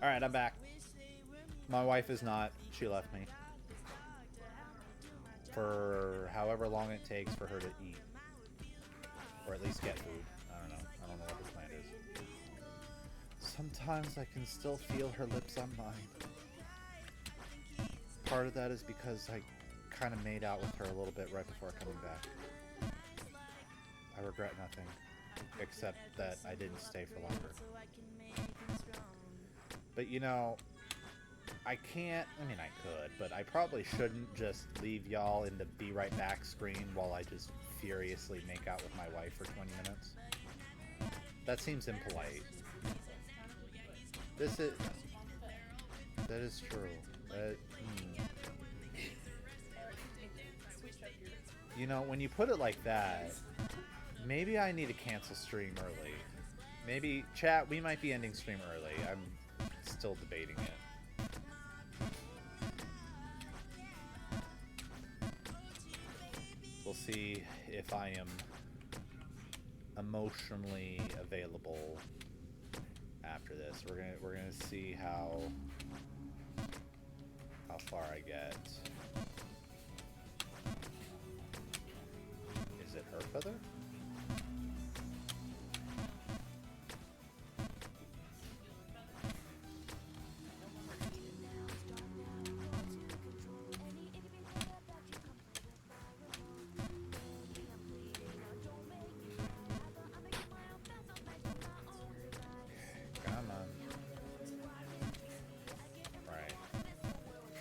Alright, I'm back. My wife is not. She left me. For however long it takes for her to eat. Or at least get food. I don't know. I don't know what her plan is. Sometimes I can still feel her lips on mine. Part of that is because I kind of made out with her a little bit right before coming back. I regret nothing. Except that I didn't stay for longer. But you know, I can't, I mean I could, but I probably shouldn't just leave y'all in the be right back screen while I just furiously make out with my wife for 20 minutes. That seems impolite. That is true. You know, when you put it like that, maybe I need to cancel stream early. Maybe, chat, we might be ending stream early. I'm still debating it. We'll see if I am emotionally available after this. We're gonna see how far I get. Is it her feather?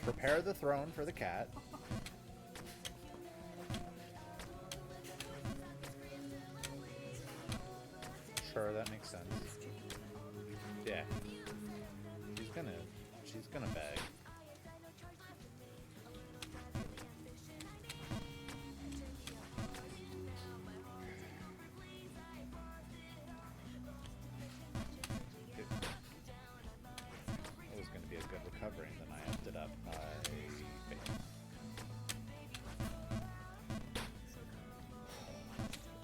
Prepare the throne for the cat. Sure, that makes sense. Yeah. She's gonna beg. It was gonna be a good recovery, and then I effed it up by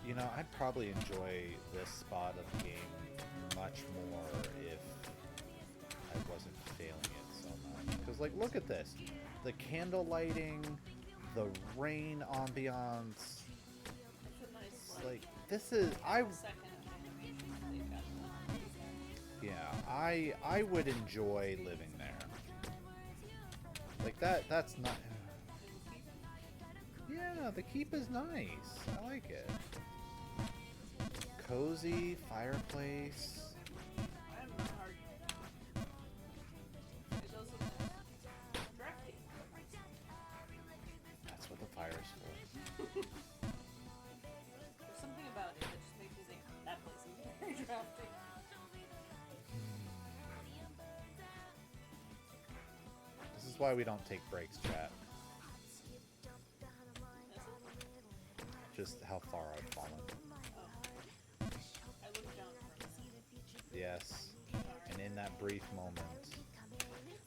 you know, I'd probably enjoy this spot of the game much more if I wasn't failing it so much. Because, like, look at this. The candle lighting, the rain ambiance. It's like, this is... Yeah, I would enjoy living there. Like, that's not... Yeah, the keep is nice. I like it. Cozy, fireplace. That's what the fire is for. There's something about it that just makes me think that place is very drafty. This is why we don't take breaks, chat. Just how far I've fallen. Yes, and in that brief moment,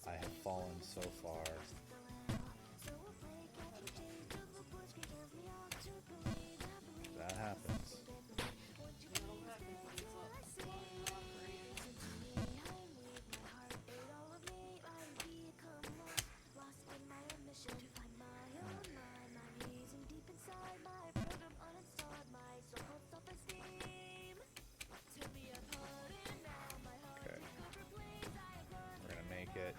I have fallen so far. That happens. It.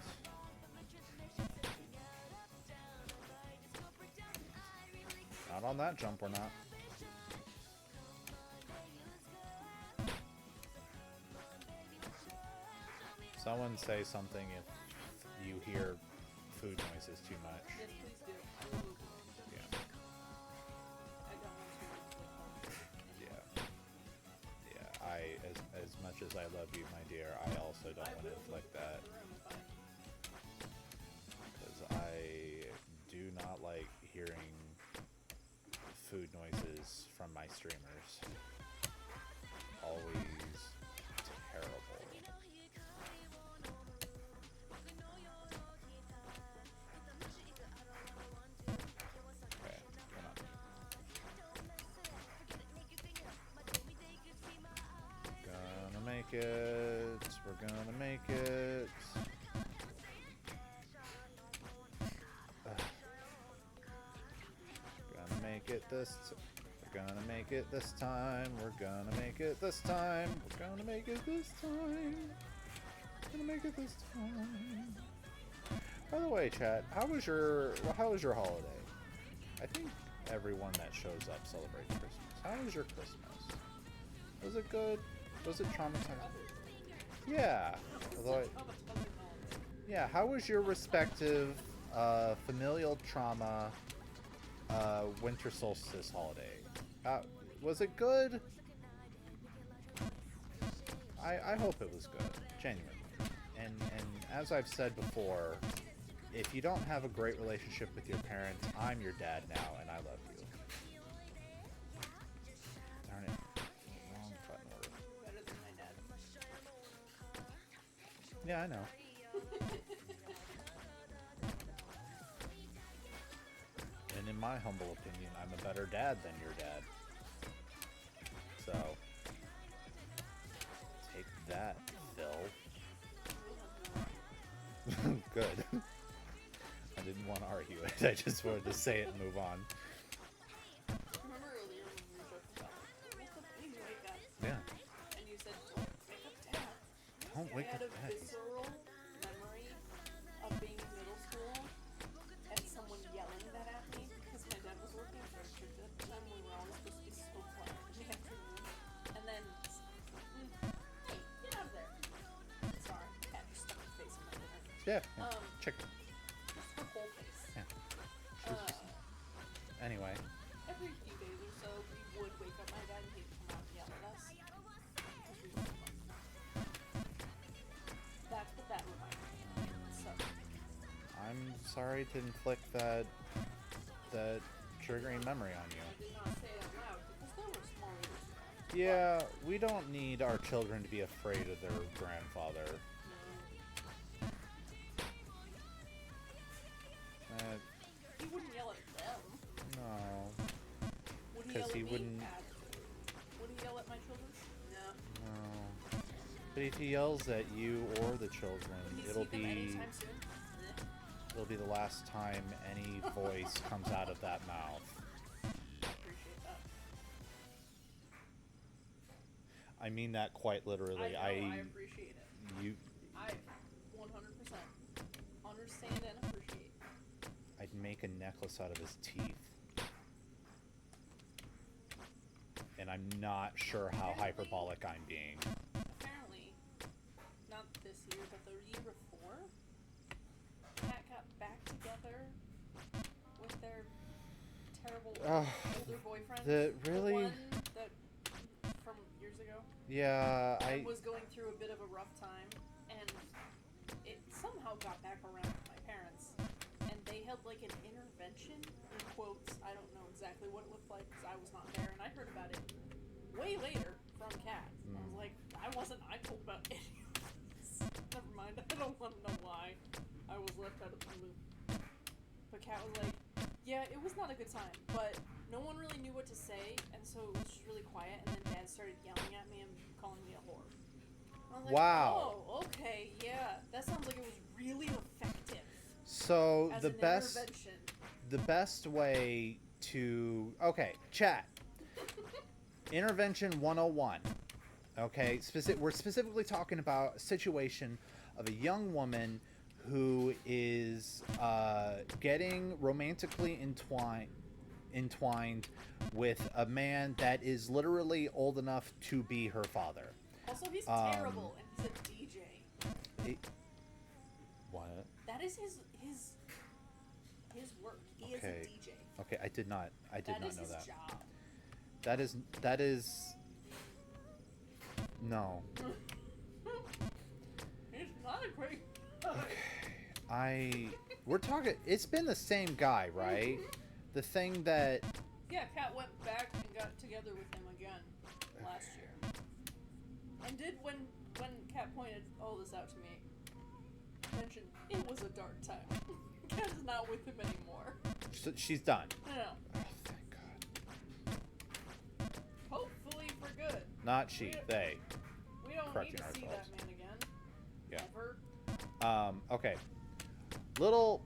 Not on that jump, we're not. Someone say something if you hear food noises too much. Yes, please do. Yeah. I don't want to. Yeah. Yeah, as much as I love you, my dear, I also don't want to inflict that. I do not like hearing food noises from my streamers. Always terrible. Okay, come on. Gonna make it. We're gonna make it. this. We're gonna make it this time. We're gonna make it this time. We're gonna make it this time. We're gonna make it this time. By the way, chat, how was your holiday? I think everyone that shows up celebrates Christmas. How was your Christmas? Was it good? Was it traumatizing? Yeah. Although yeah, how was your respective familial trauma winter solstice holiday? Was it good? I hope it was good, genuinely. And as I've said before, if you don't have a great relationship with your parents, I'm your dad now, and I love you. Darn it. Wrong button order. Better than my dad. Yeah, I know. And in my humble opinion, I'm a better dad than your dad. So, take that, Phil. Good. I didn't want to argue it. I just wanted to say it and move on. Remember earlier when we were joking about like, when you wake up, Yeah. and you said, "Don't wake up, Dad." Don't wake I had up, a Dad. visceral memory of being in middle school and someone yelling that at me because my dad was working third shift at the time. We were always supposed to be so quiet in the afternoon, and then, hey, get out of there! Sorry, cat just stuck his face in my dinner. Yeah. Um, Chicken. Just her whole face. Yeah. She was just- Anyway. Every few days or so, we would wake up my dad and he'd come out and yell at us. Because we were fun. That's what that reminded me of. So, I'm sorry to inflict that triggering memory on you. I did not say it out loud because there were small leaders around. Yeah, we don't need our children to be afraid of their grandfather. He wouldn't yell at them. No. Would he 'Cause yell at he me? wouldn't- Absolutely. Would he yell at my children? No. No. But if he yells at you or the children, Would he it'll see them be anytime soon? it'll be the last time any voice comes out of that mouth. I appreciate that. I mean that quite literally. I appreciate it. You I 100% understand and appreciate. I'd make a necklace out of his teeth. And I'm not sure how hyperbolic I'm being. Apparently, not this year, but the year before, Cat got back together with their terrible older boyfriend. really? The one that from years ago Yeah, I was going through a bit of a rough time, and it somehow got back around to my parents, and they held like an intervention in quotes. I don't know exactly what it looked like because I was not there, and I heard about it way later from Kat. I was like, I told about any of this. Never mind, I don't want to know why I was left out of the loop. But Kat was like, yeah, it was not a good time, but no one really knew what to say, and so it was just really quiet, and then Dad started yelling at me and calling me a whore. I was like, Wow. Oh, okay, yeah, that sounds like it was really effective. so As the an best intervention. the best way to chat. Intervention 101. Okay, we're specifically talking about a situation of a young woman who is getting romantically entwined with a man that is literally old enough to be her father. Also, he's terrible, and he's a DJ. What? That is his work. He is a Okay. DJ. Okay, I did not That know is his that. job. That is no. He's not a great We're talking, it's been the same guy, right? The thing that Yeah, Kat went back and got together with him again last year. And did when Kat pointed all this out to me, mentioned it was a dark time. Kat's not with him anymore. she's done. No. Oh, thank God. Hopefully for good. Not she, they. We don't need Correcting to see ourselves. that man again. Yeah. Ever. Okay. Little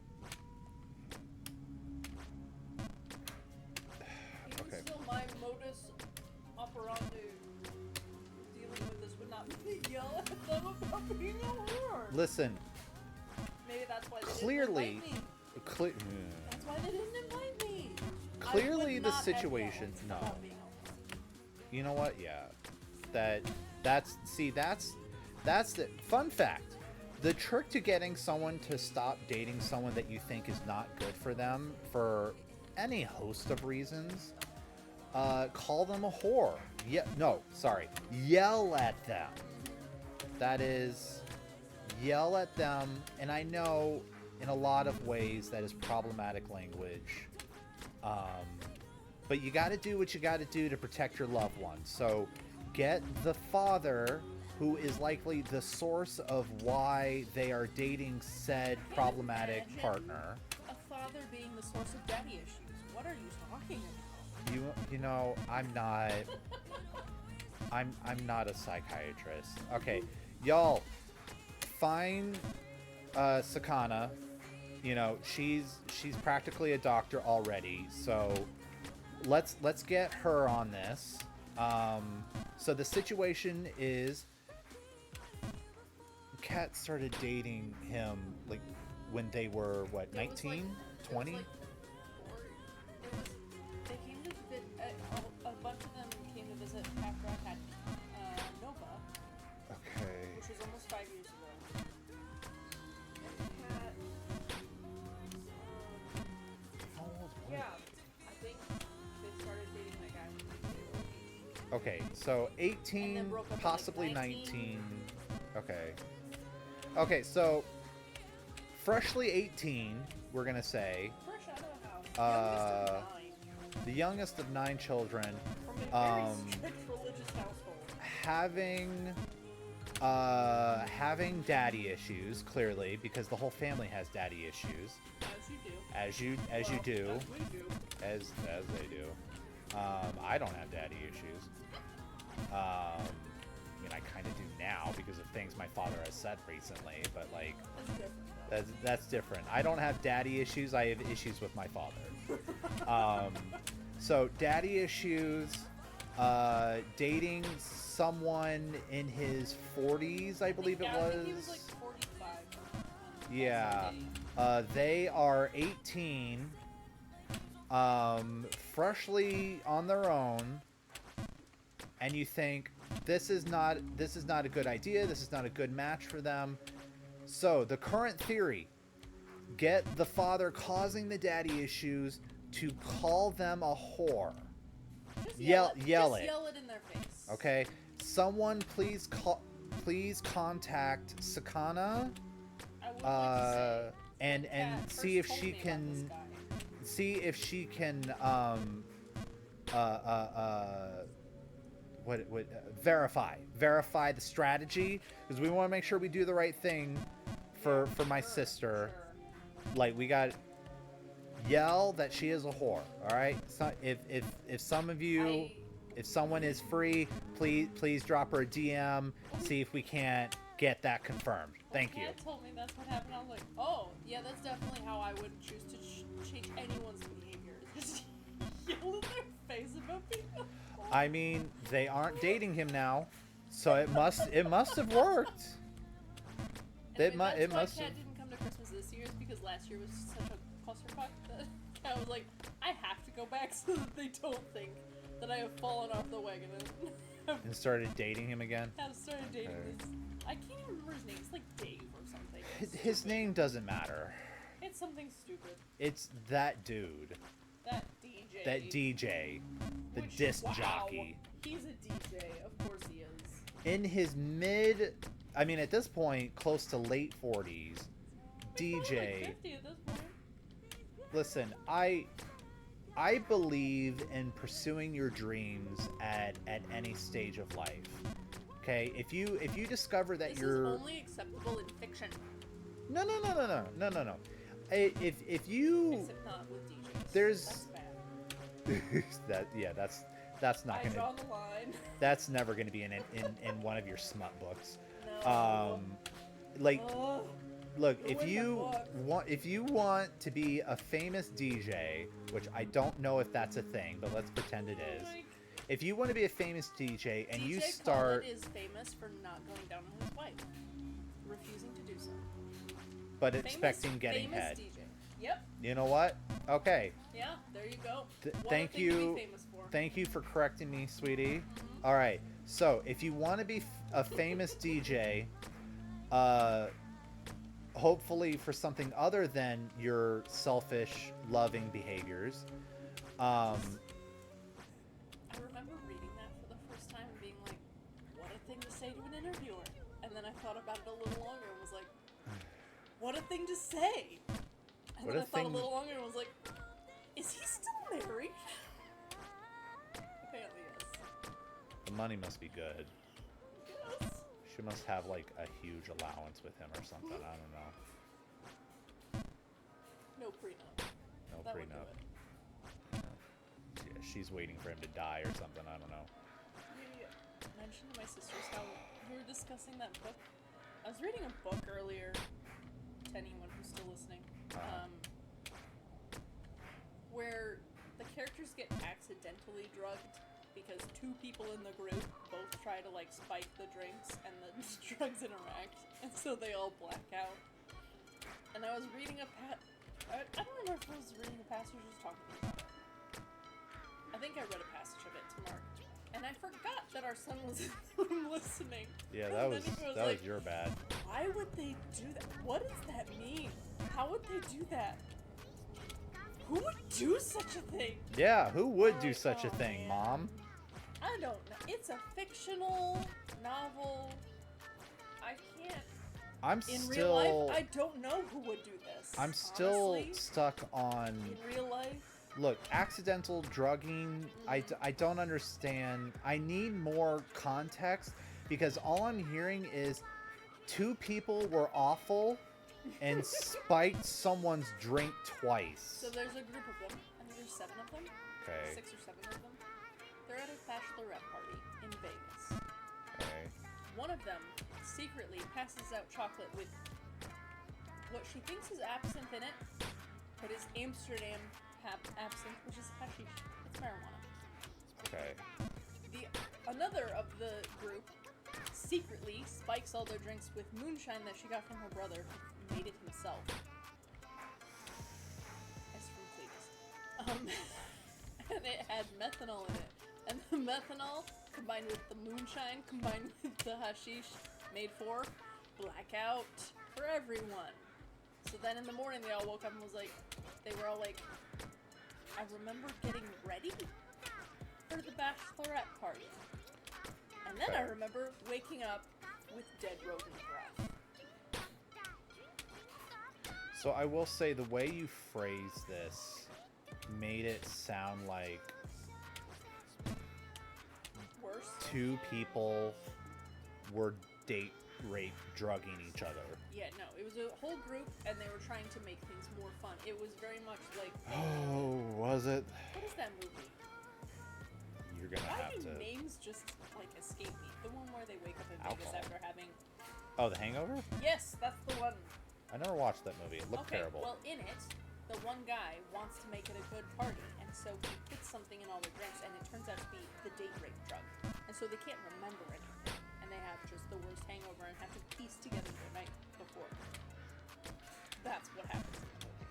operandi dealing with this would not be to yell at them about being a whore. Listen, Maybe that's why they clearly, didn't invite me. cle- That's why they didn't invite me. Clearly I would the not have situation- yelled no. about being a whore. you know what? Yeah, that's the fun fact. The trick to getting someone to stop dating someone that you think is not good for them for any host of reasons, call them a whore. Yeah, no, sorry. Yell at them. That is, yell at them. And I know in a lot of ways that is problematic language. But you got to do what you got to do to protect your loved ones. So get the father who is likely the source of why they are dating said problematic Imagine partner. A father being the source of daddy issues. What are you talking about? You know, I'm not a psychiatrist. Okay, y'all find Sakana. You know, she's practically a doctor already, so let's get her on this. So the situation is Kat started dating him like when they were what, It was 19, like- 20? It was like, they came to visit, a bunch of them came to visit after I had Nova, Okay. which was almost 5 years ago. And Kat, How old were yeah, I think they started dating that guy when they were 18. Okay, so And 18, then broke up at, possibly like, 19. 19. Okay. Okay, so freshly 18, we're gonna say, Fresh out of the house. Youngest of 9. the youngest of 9 children, From a very um, strict religious household. having daddy issues, clearly, because the whole family has daddy issues, As you do. as you do, As we do. as they do. I don't have daddy issues. I mean, I kind of do now because of things my father has said recently, but like, That's different. Though. that's different. I don't have daddy issues. I have issues with my father. So daddy issues, dating someone in his 40s, I believe it Yeah, I was. think he was like 45. Yeah. Also They are 18, freshly on their own, and you think this is not a good idea. This is not a good match for them. So the current theory: get the father causing the daddy issues to call them a whore. Just Yell Just it. yell it in their face. Okay, someone please contact Sakana. I would like to say, And Kat first see if told she me about can this guy. see if she can verify the strategy, because we want to make sure we do the right thing for my sister. Sure. Like, we got yell that she is a whore. All right, so if some of you, if someone is free, please drop her a DM, see if we can't get that confirmed. Thank you. Kat told me that's what happened. I was like, oh, yeah, that's definitely how I would choose to change anyone's behavior. Just yell in their face about being a whore. I mean, they aren't dating him now, so it must have worked. Anyway, It that's why must Kat have. didn't come to Christmas this year, is because last year was such a clusterfuck that Kat was like, I have to go back so that they don't think that I have fallen off the wagon and And started dating him again. have started dating Okay. this. I can't even remember his name. It's like Dave or something. It's His stupid. name doesn't matter. It's something stupid. It's that dude, That DJ. that DJ, the Which, disc wow, jockey. He's a DJ. Of course he is. In his at this point, close to late 40s, He's probably like DJ. 50 at this point. Listen, I believe in pursuing your dreams at any stage of life. Okay, if you discover that This you're is only acceptable in fiction, no. If you except not with DJs. There's- That's bad. that's not I gonna draw the line. that's never gonna be in one of your smut books. No. Like, Ugh. look, Ruin the if you want to be a famous DJ, which I don't know if that's a thing, but let's pretend it is. Like, if you want to be a famous DJ and you DJ start, Khaled is famous for not going down on his wife, refusing to do so. but expecting getting famous head. DJ. Yep. You know what? Okay. Yeah. There you go. What Thank a thing to you. be famous for. Thank you for correcting me, sweetie. All right. So if you want to be a famous DJ, hopefully for something other than your selfish, loving behaviors, I remember reading that for the first time and being like, what a thing to say to an interviewer. And then I thought about it a little longer and was like, what a thing to say. And What then a I thought a thing- little longer and was like, is he still married? Apparently, yes. the money must be good. Yes. She must have like a huge allowance with him or something. I don't know. No prenup. No That would do prenup. it. Yeah, she's waiting for him to die or something. I don't know. We mentioned to my sisters how we were discussing that book. I was reading a book earlier, to anyone who's still listening, where the characters get accidentally drugged because two people in the group both try to like spike the drinks and the drugs interact, and so they all black out. And I was reading I don't remember if I was reading a passage or just talking about it. I think I read a passage of it to Mark, and I forgot that our son was in the room listening. Yeah, And that then was he that like, was your bad. why would they do that? What does that mean? How would they do that? Who would do such a thing? Yeah, who would do Like, such a oh, thing, man. Mom? I don't know. It's a fictional novel. I can't. I'm In still real life, I don't know who would do this. I'm still honestly. stuck on. In real life, Look, accidental drugging, I don't understand. I need more context because all I'm hearing is two people were awful and spiked someone's drink twice. so there's a group of them. I think there's 7 of them. Okay. 6 or 7 of them. They're at a bachelorette party in Vegas. Okay. One of them secretly passes out chocolate with what she thinks is absinthe in it, but is Amsterdam absinthe, which is hashish. It's marijuana. Okay. Another of the group secretly spikes all their drinks with moonshine that she got from her brother, who made it himself. As from Cletus. And it had methanol in it. And the methanol, combined with the moonshine, combined with the hashish, made for blackout for everyone. So then in the morning, they all woke up and they were all like, I remember getting ready for the bachelorette party. And then I remember waking up with dead rodent breath. So I will say the way you phrased this made it sound like Worse. two people were date rape drugging each other. Yeah, no, it was a whole group, and they were trying to make things more fun. It was very much like, Oh, was it? what is that movie? You're gonna Why have do to. names just escape me? The one where they wake up in Vegas Alcohol. after having. Oh, The Hangover? Yes, that's the one. I never watched that movie. It looked Okay, terrible. well, in it, the one guy wants to make it a good party, and so he puts something in all their drinks, and it turns out to be the date rape drug. And so they can't remember anything, and they have just the worst hangover and have to piece together their night before. That's what happens in the movie.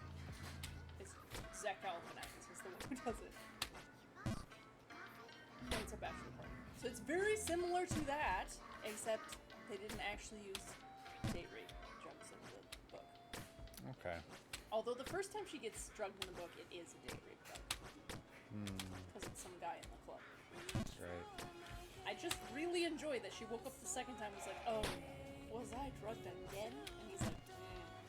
It's Zach Galifianakis is the one who does it. And it's a bachelor party. So it's very similar to that, except they didn't actually use date rape drugs in the book. Okay. Although the first time she gets drugged in the book, it is a date rape drug. Because it's some guy in the club. That's right. I just really enjoyed that she woke up the second time and was like, oh, was I drugged again? And he's like,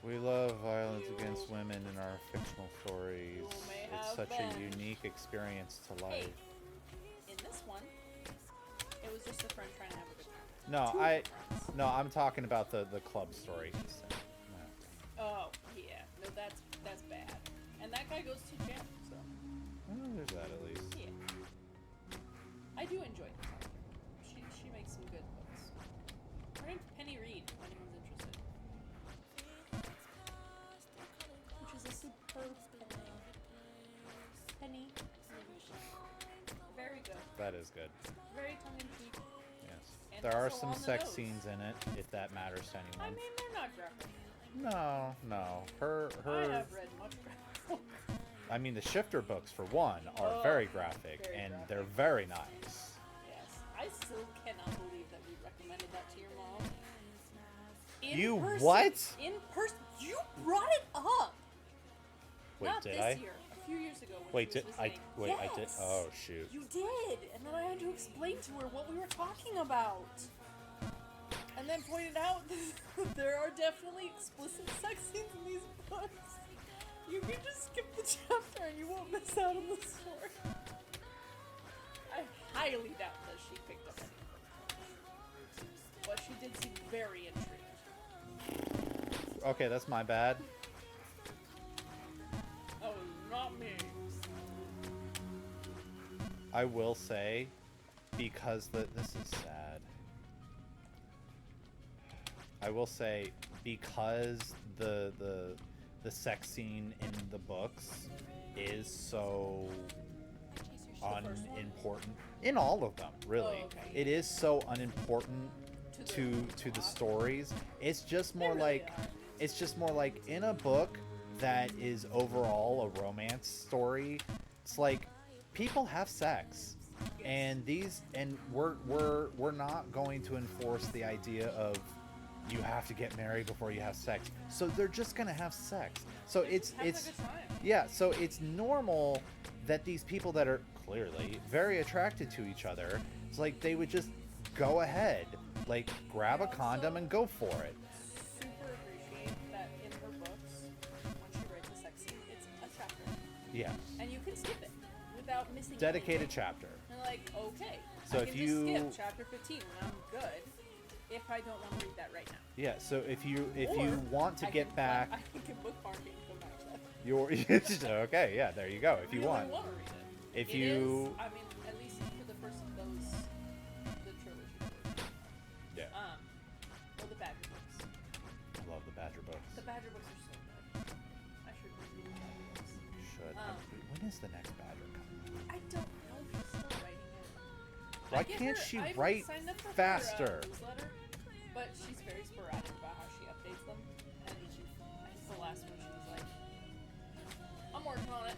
We love violence against women in our fictional stories. You may It's have such a been. unique experience to hey, life. in this one, it was just a friend trying to have a good time. No, Two friends. no, I'm talking about the club story. No. Oh, yeah. No, that's bad. And that guy goes to jail, so, Oh, there's that at least. yeah. I do enjoy this author. She makes some good books. Her name's Penny Reed, if anyone's interested. Which is a superb pen name. Penny Reed. Very good. That is good. Very tongue-in-cheek. Yes. And There are also some on the sex nose. scenes in it, if that matters to I anyone. mean, they're not graphic. No. Her I have read much graphic. I mean, the Shifter books, for one, are Oh, very graphic, very and graphic. they're very nice. Yes. I still cannot believe that we recommended that to your mom. You person, what? In person. You brought it up. Wait, Not did this I? year. A few years ago when Wait, she was did I? visiting. Wait, I did. Yes. Oh shoot. You did, and then I had to explain to her what we were talking about. And then pointed out that there are definitely explicit sex scenes in these books. You can just skip the chapter and you won't miss out on the story. I highly doubt that she picked up anything. But she did seem very intrigued. Okay, that's my bad. Oh, not me. I will say, because this is sad. I will say, because the sex scene in the books is so The first one? unimportant in all of them, really. Oh, okay. It is so unimportant to the plot. stories. It's just more really like are. it's just more like in a book that is overall a romance story. It's like people have sex. And we're not going to enforce the idea of you have to get married before you have sex. So they're just gonna have sex. So They're just having a good time. yeah, so it's normal that these people that are clearly very attracted to each other, it's like they would just go ahead, like grab a condom and go for it. Super appreciate that in her books, when she writes a sex scene, it's a chapter. Yeah. And you can skip it without missing Dedicated anything. chapter. And like, okay. So I if can you- just skip chapter 15 when I'm good if I don't want to read that right now. Yeah, so if you Or want to I get can back I can bookmark it and come back to that. your okay, yeah, there you go. If you Really want. want to read it. If It you is, I mean, at least for the first of those, the trilogy. Yeah. Or the Badger books. I love the Badger books. The Badger books are so good. I should read the Badger books. Should. When is the next Badger coming? I don't know if she's still writing it. Why I get can't her- she I've write signed up for faster? Her, newsletter, but she's very sporadic about how she updates them. And I think the last one she was like, I'm working on it.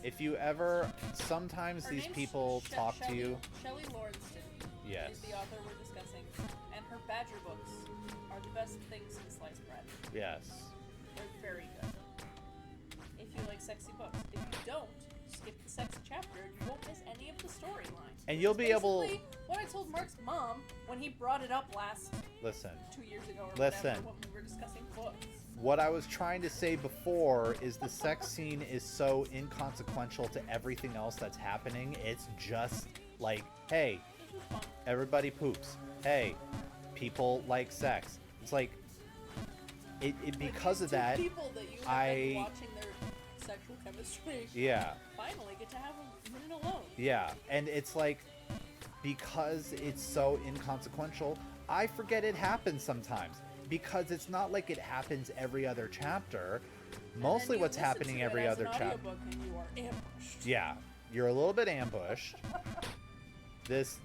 If you ever, sometimes Her these name's people talk to you. Shelley Lawrenston Yes. is the author we're discussing, and her Badger books are the best things in sliced bread. Yes. They're very good. If you like sexy books, if you don't, skip the sexy chapter and you won't miss any of the storylines. And you'll be able- Basically, what I told Mark's mom when he brought it up last Listen. 2 years ago or Listen. whatever when we were discussing books. What I was trying to say before is the sex scene is so inconsequential to everything else that's happening. It's just like, hey, It's just fun. everybody poops. Hey, people like sex. It's like, it Like because these of two that, people that you have I- been watching their sexual chemistry yeah. finally get to have a minute alone. Yeah, and it's like, because it's so inconsequential, I forget it happens sometimes. Because it's not like it happens every other chapter. And Mostly then you what's listen happening to it every as other an chapter. audiobook and you are ambushed. Yeah, you're a little bit ambushed. This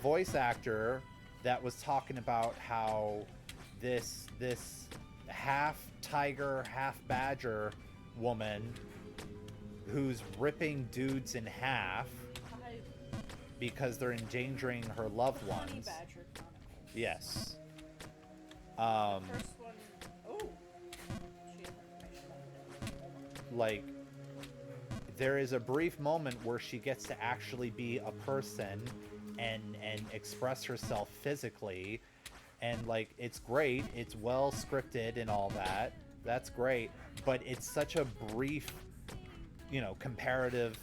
voice actor that was talking about how this half tiger, half badger woman who's ripping dudes in half Hi, because they're endangering her loved Honey ones. Badger Chronicles. Yes. First one, oh, she has information about it. Like, there is a brief moment where she gets to actually be a person and express herself physically, and like, it's great, it's well scripted and all that, that's great, but it's such a brief, comparative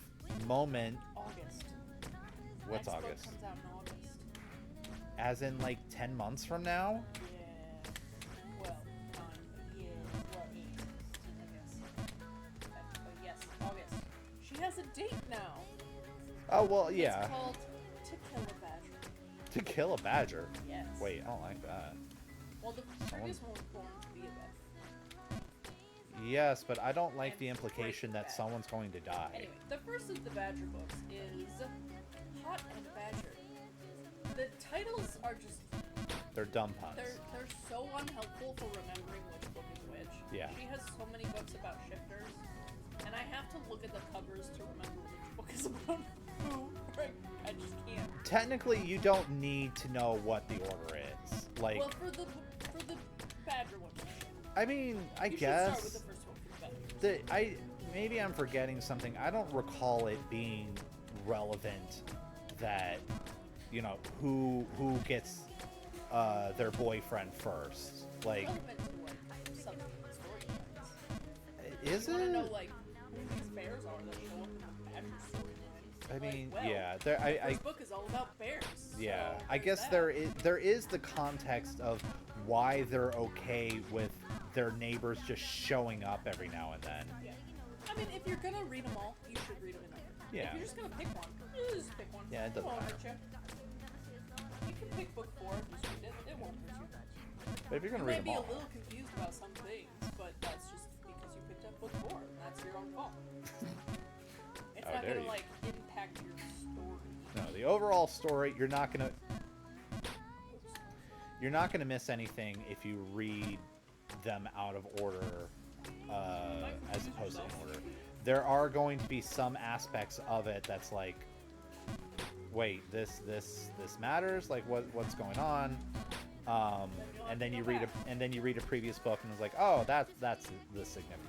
moment. August. What's Next book August? comes out in August. As in like 10 months from now? Yeah. Well, yeah. Well, I guess. But yes, August. She has a date now. Oh well, yeah. It's called To Kill a Badger. To Kill a Badger. Yes. Wait, I don't like that. Well, the previous one was Born to Be a Badger. Yes, but I don't like And the implication that Breaking Bad. someone's going to die. Anyway, the first of the Badger books is Hot and Badger. The titles are just They're dumb puns. they're so unhelpful for remembering which book is which. Yeah. She has so many books about shifters, and I have to look at the covers to remember which book is about who. I just can't. Technically, you don't need to know what the order is. Like, Well, for the Badger one, I mean, I you should guess start with the first one for the Badgers. maybe I'm forgetting something. I don't recall it being relevant that, you know, who gets their boyfriend first. Like, Relevant to like some storylines. is You want to know it? like who these bears are that show up in the Badger storyline. I mean, well, yeah. The first book is all about bears. Yeah, so I there's guess that. there is the context of why they're okay with their neighbors just showing up every now and then. Yeah. I mean, if you're gonna read them all, you should read them in order. Yeah. If you're just gonna pick one, just pick one. Yeah, it doesn't won't matter. hurt you. You can pick book 4 and just read it. It won't hurt you. But if you're You gonna may read be them a all, little confused about some things, but that's just because you picked up book 4. And that's your own fault. It's How not dare gonna you. like impact your story. no, the overall story, you're not gonna miss anything if you read them out of order, as opposed to in order. There are going to be some aspects of it that's like, wait, this matters. Like, what's going on? And then you read a previous book, and it's like, oh, that's the significance.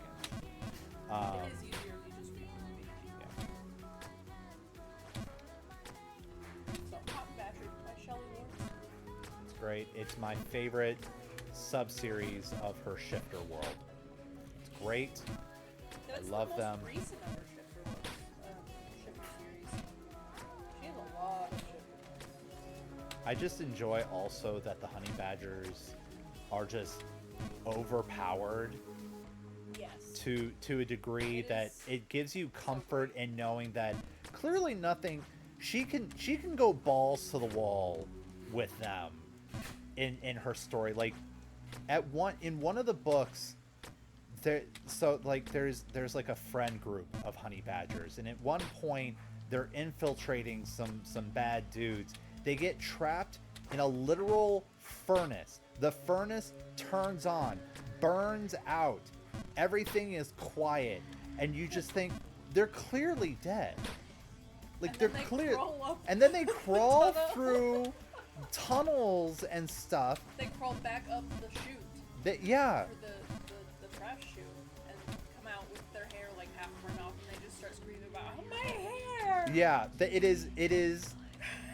It is easier if you just read the movie. Yeah. So, Hot and Badger by Shelley Lawrence. It's great. It's my favorite sub-series of her Shifter world. It's great. That's love the most them. recent of her Shifter books, Shifter series. She has a lot of Shifter. I just enjoy also that the honey badgers are just overpowered Yes. to a degree It that is it gives you comfort in knowing that clearly nothing she can go balls to the wall with them in her story. Like in one of the books there's like a friend group of honey badgers, and at one point they're infiltrating some bad dudes. They get trapped in a literal furnace. The furnace turns on, burns out. Everything is quiet, and you just think they're clearly dead. Like And they're then they clear, crawl up and then they the crawl tunnel. through tunnels and stuff. They crawl back up the chute, Yeah, or the trash chute, and come out with their hair like half burned off, and they just start screaming about, oh, my hair! yeah.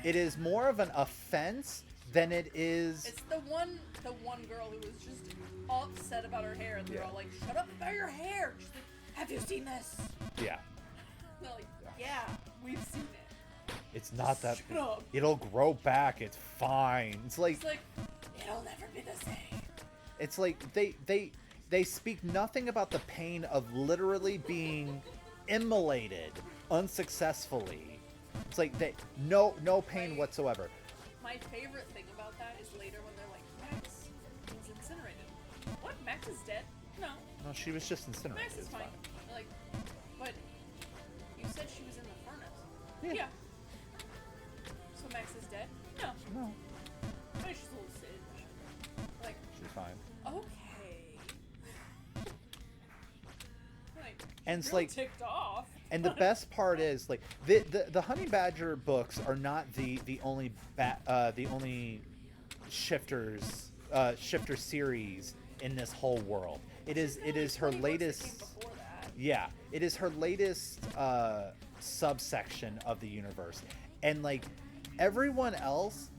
It is more of an offense than it is. It's the one girl who was just upset about her hair, and they're Yeah. all like, shut up about your hair! She's like, have you seen this? Yeah, They're like, yeah, we've seen it. it's not that. Shut up. It'll grow back. It's fine. It's like It's like, it'll never be the same. It's like they speak nothing about the pain of literally being immolated unsuccessfully. It's like no pain whatsoever. My favorite thing about that is later when they're like, Max was incinerated. What? Max is dead? No, No, she was just incinerated. Max is It's fine. They're like, but you said she was in the furnace. Yeah. So Max is dead? No. No, Maybe she's a little singed. Like, she's fine. okay. Like, And it's real like- ticked off. And the best part is like the honey badger books are not the only shifters shifter series in this whole world. It is her 20 books that came latest. before that. Yeah, it is her latest subsection of the universe, and like everyone else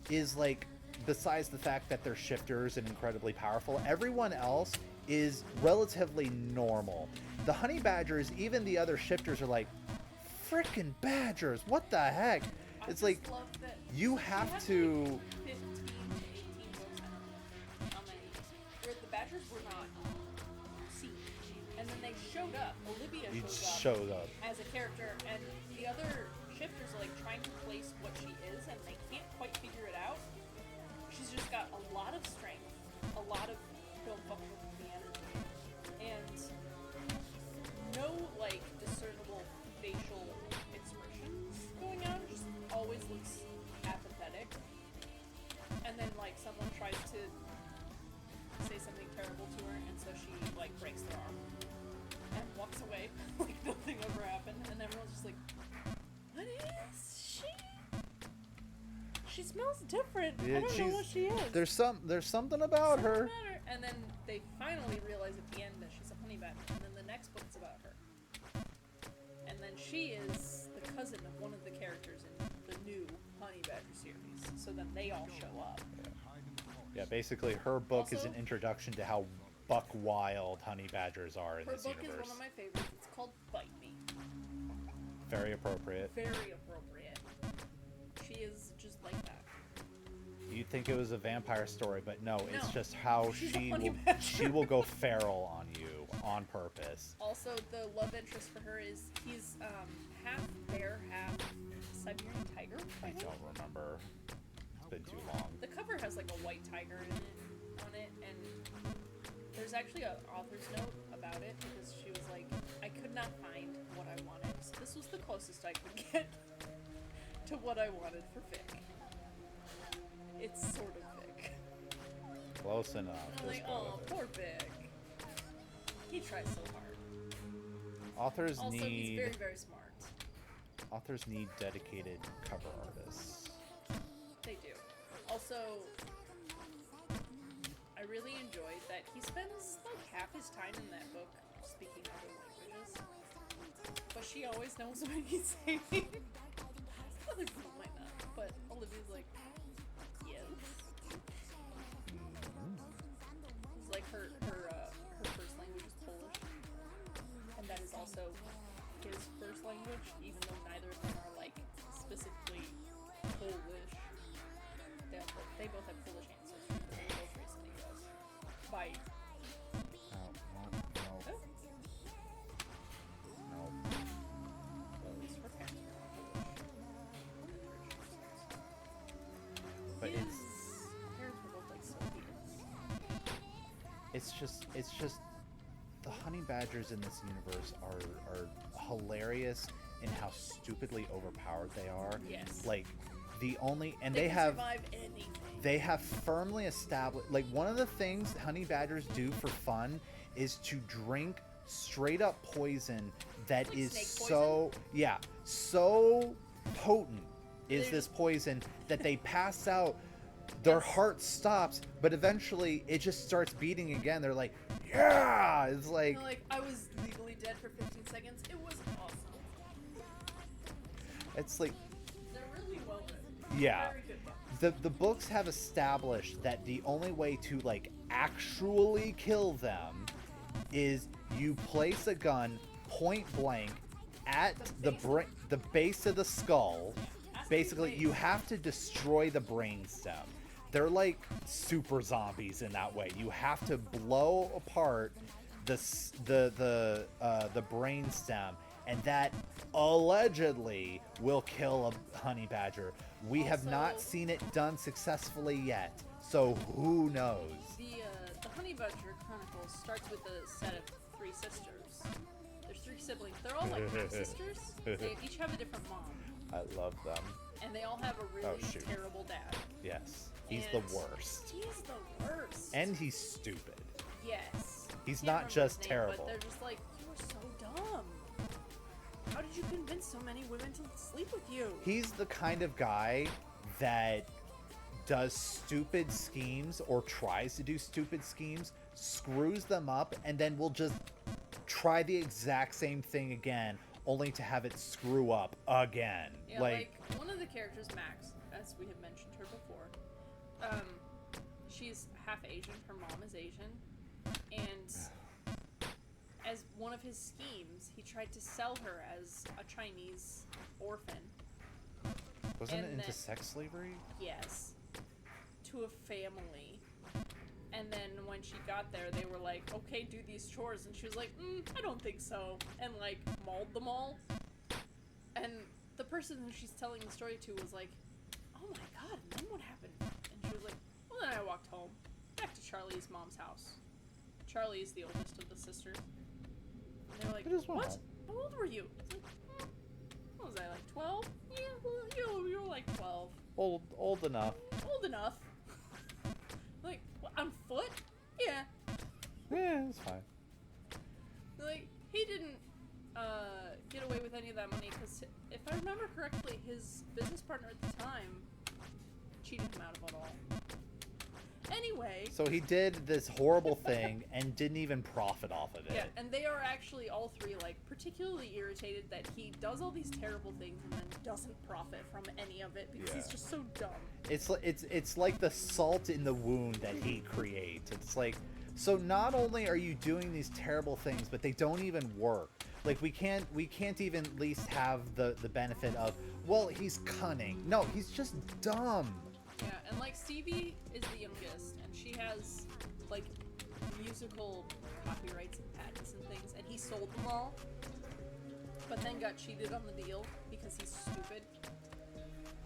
is like, besides the fact that they're shifters and incredibly powerful, everyone else is relatively normal. The honey badgers, even the other shifters, are like, frickin' badgers, what the heck? I It's just like love that you she have had, to. like, 15 to 18 books, I don't know how many, where the Badgers were not seen. And then they showed up. Olivia You showed up showed up. as a character, and the other shifters are like trying to place what she is, and they can't quite figure it out. She's just got a lot of strength, a lot of don't fuck with the energy. and no like discernible facial expressions going on. Just always looks apathetic. And then like someone tries to say something terrible to her, and so she like breaks their arm and walks away like nothing ever happened. And everyone's just like, "What is she? She smells different. Yeah, I don't know what she is." There's something about Doesn't her. matter. And then they finally realize at the end that she's a honey badger, and then the next book's about her. And then she is the cousin of one of the characters in the new Honey Badger series. So then they all show up. Yeah, basically her book is Also- an introduction to how buck wild honey badgers are in Her this book universe. is one of my favorites. It's called Bite Me. Very appropriate. Very appropriate. She is just like that. You'd think it was a vampire story, but no, it's No. just how She's a she honey will badger. she will go feral on you on purpose. Also, the love interest for her is he's half bear, half Siberian tiger. I think. don't remember. It's been too long. The cover has like a white tiger on it, and there's actually an author's note about it because she was like, I could not find what I wanted, so this was the closest I could get to what I wanted for Vic. It's sort of Vic. Close enough. I'm like, oh, poor Vic. He tries so hard. Authors Also, he's need very, very smart. authors need dedicated cover artists. They do. Also, I really enjoyed that he spends like half his time in that book speaking other languages. But she always knows what he's saying. Other people might not, but Olivia's like, yes. It's like her first language is Polish, and that is also his first language, even though neither of them are like specifically Polish. They both have Polish ancestors. They're both raised in the U.S. By No. well, at least her parents were all Polish. But His it's parents were both like Soviets. it's just the honey badgers in this universe are hilarious in how stupidly overpowered they are. Yes. Like the only and They they can have survive anything. they have firmly established, like, one of the things honey badgers do for fun is to drink straight up poison that Like is snake so so potent is They're- this poison that they pass out, their heart stops, but eventually it just starts beating again. They're like, yeah, it's like, They're like, I was legally dead for 15 seconds. It was awesome. it's like, They're really well written. yeah. Very good book. The books have established that the only way to, like, actually kill them is you place a gun point blank at the base of the skull. Has to be Basically, placed. you have to destroy the brainstem. They're like super zombies in that way. You have to blow apart the brainstem, and that allegedly will kill a honey badger. We have not Also- seen it done successfully yet, so who knows? The Honey Badger Chronicles starts with a set of 3 sisters. There's 3 siblings. They're all like half sisters. They each have a different mom, I love them. and they all have a really shoot. terrible dad. Yes, he's And the worst, He's the worst. and he's stupid. yes, He's Can't not remember just his name, terrible. But they're just like, you are so dumb. How did you convince so many women to sleep with you? He's the kind of guy that does stupid schemes or tries to do stupid schemes, screws them up, and then will just try the exact same thing again, only to have it screw up again. Yeah, like one of the characters, Max, as we have mentioned her before, she's half Asian. Her mom is Asian, and as one of his schemes, he tried to sell her as a Chinese orphan. wasn't it and into then- sex slavery? Yes, to a family. And then when she got there, they were like, okay, do these chores. And she was like, I don't think so. And, like, mauled them all. And the person who she's telling the story to was like, oh my god, and then what happened? And she was like, well, then I walked home, back to Charlie's mom's house. Charlie is the oldest of the sisters. And they're like, I just went what? home. How old were you? It's like, what was I, like 12? Yeah, well, you were like 12. Old enough. Old enough. Like, what, on foot? Yeah. Yeah, it's fine. Like, he didn't get away with any of that money because, if I remember correctly, his business partner at the time cheated him out of it all. Anyway. So he did this horrible thing and didn't even profit off of it. Yeah, and they are actually all three, like, particularly irritated that he does all these terrible things and then doesn't profit from any of it because he's just so dumb. It's like the salt in the wound that he creates. It's like, so not only are you doing these terrible things, but they don't even work. Like, we can't even at least have the benefit of, well, he's cunning. No, he's just dumb. Yeah, and like Stevie is the youngest, and she has like musical copyrights and patents and things, and he sold them all, but then got cheated on the deal because he's stupid.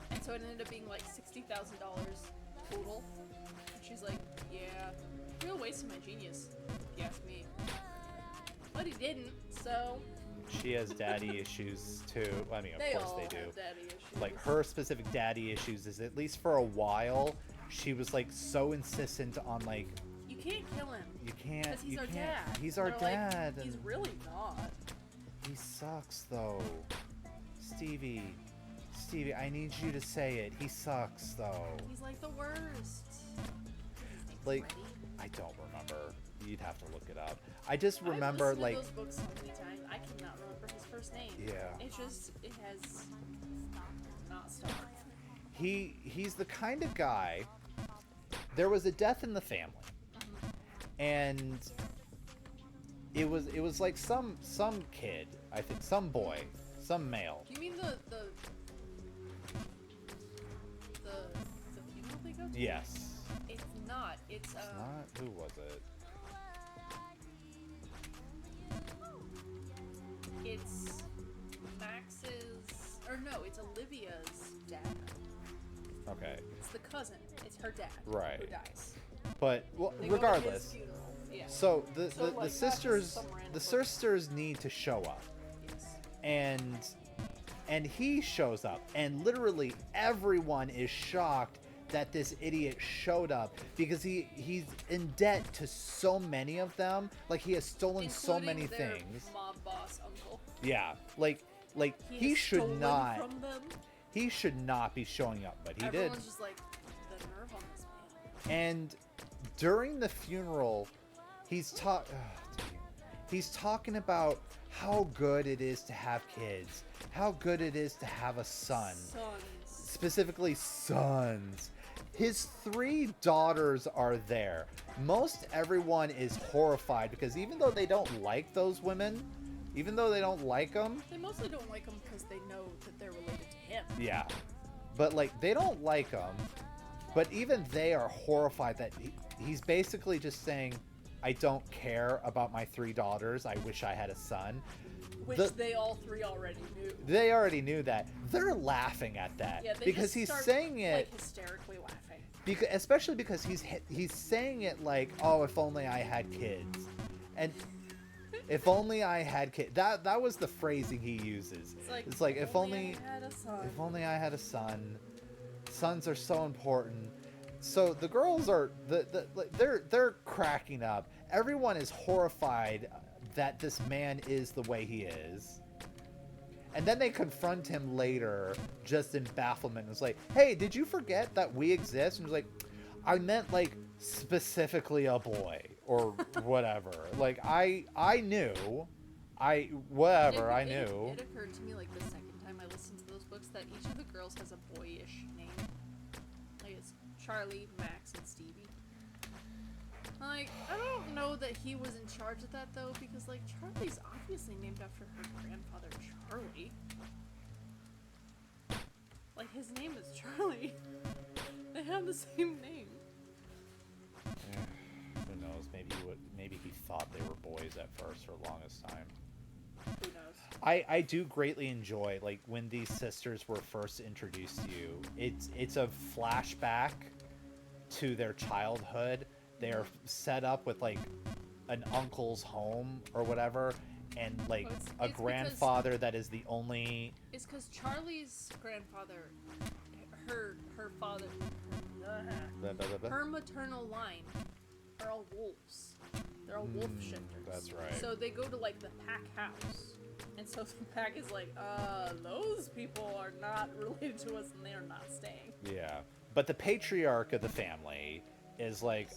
And so it ended up being like $60,000 total. And she's like, yeah, real waste of my genius, if you ask me. But he didn't, so. She has daddy issues too. I mean, of course they do. Have daddy issues. Like, her specific daddy issues is, at least for a while, she was like so insistent on, like, You can't kill him. you can't. Because he's you our can't. dad. He's And our they're like, dad. he's and really not. he sucks though. Stevie, I need you to say it. He sucks though. He's like the worst. Like, Freddy. I don't remember. You'd have to look it up. I just I've remember, listened like, to those books so many times. I cannot remember his first name. Yeah. It has not stopped. he's the kind of guy. There was a death in the family, and it was like some kid, I think, some boy, some male. You mean the funeral they go to? Yes. It's not. It's Not who was it? It's Max's, or no, it's Olivia's dad. Okay, It's the cousin. It's her dad. Right. Who dies. but well, They go to his regardless. funeral. Yeah. So So, the like, not just sisters some random the person. sisters need to show up, Yes. and he shows up, and literally everyone is shocked that this idiot showed up because he's in debt to so many of them. Like, he has stolen so Including many their things. mob boss uncle. Yeah, like he has should stolen not from them. he should not be showing up, but he Everyone's did. just like, the nerve on this man. And during the funeral, he's talking about how good it is to have kids, how good it is to have a son, Sons. specifically sons. His 3 daughters are there. Most everyone is horrified because even though they don't like those women, even though they don't like them, They mostly don't like him because they know that they're related to him. yeah, but like, they don't like him, but even they are horrified that he's basically just saying, I don't care about my 3 daughters, I wish I had a son. Which they all 3 already knew. They already knew that. They're laughing at that Yeah, they because just he's start, saying it, like, hysterically laughing. because, especially because he's saying it like, oh, if only I had kids, and if only I had kids. That was the phrasing he uses. It's like, if only I had a son. if only I had a son. Sons are so important. So the girls are they're cracking up. Everyone is horrified that this man is the way he is. And then they confront him later, just in bafflement. It's like, hey, did you forget that we exist? And he's like, I meant, like, specifically a boy or whatever. Like, I knew. I knew. It occurred to me, like, the second time I listened to those books that each of the girls has a boyish name. Like, it's Charlie, Max, and Stevie. Like, I don't know that he was in charge of that, though, because, like, Charlie's obviously named after her grandfather, Charlie. Like, his name is Charlie. They have the same name. Who knows? Maybe he thought they were boys at first for the longest time. Who knows? I do greatly enjoy, like, when these sisters were first introduced to you. It's a flashback to their childhood. They are set up with, like, an uncle's home or whatever, and like Well, it's a because- grandfather that is the only. It's because Charlie's grandfather, her father, Blah, blah, blah, blah. her maternal line are all wolves. They're all wolf shifters. That's right. So they go to like the pack house. And so the pack is like, those people are not related to us and they are not staying. Yeah, but the patriarch of the family is like,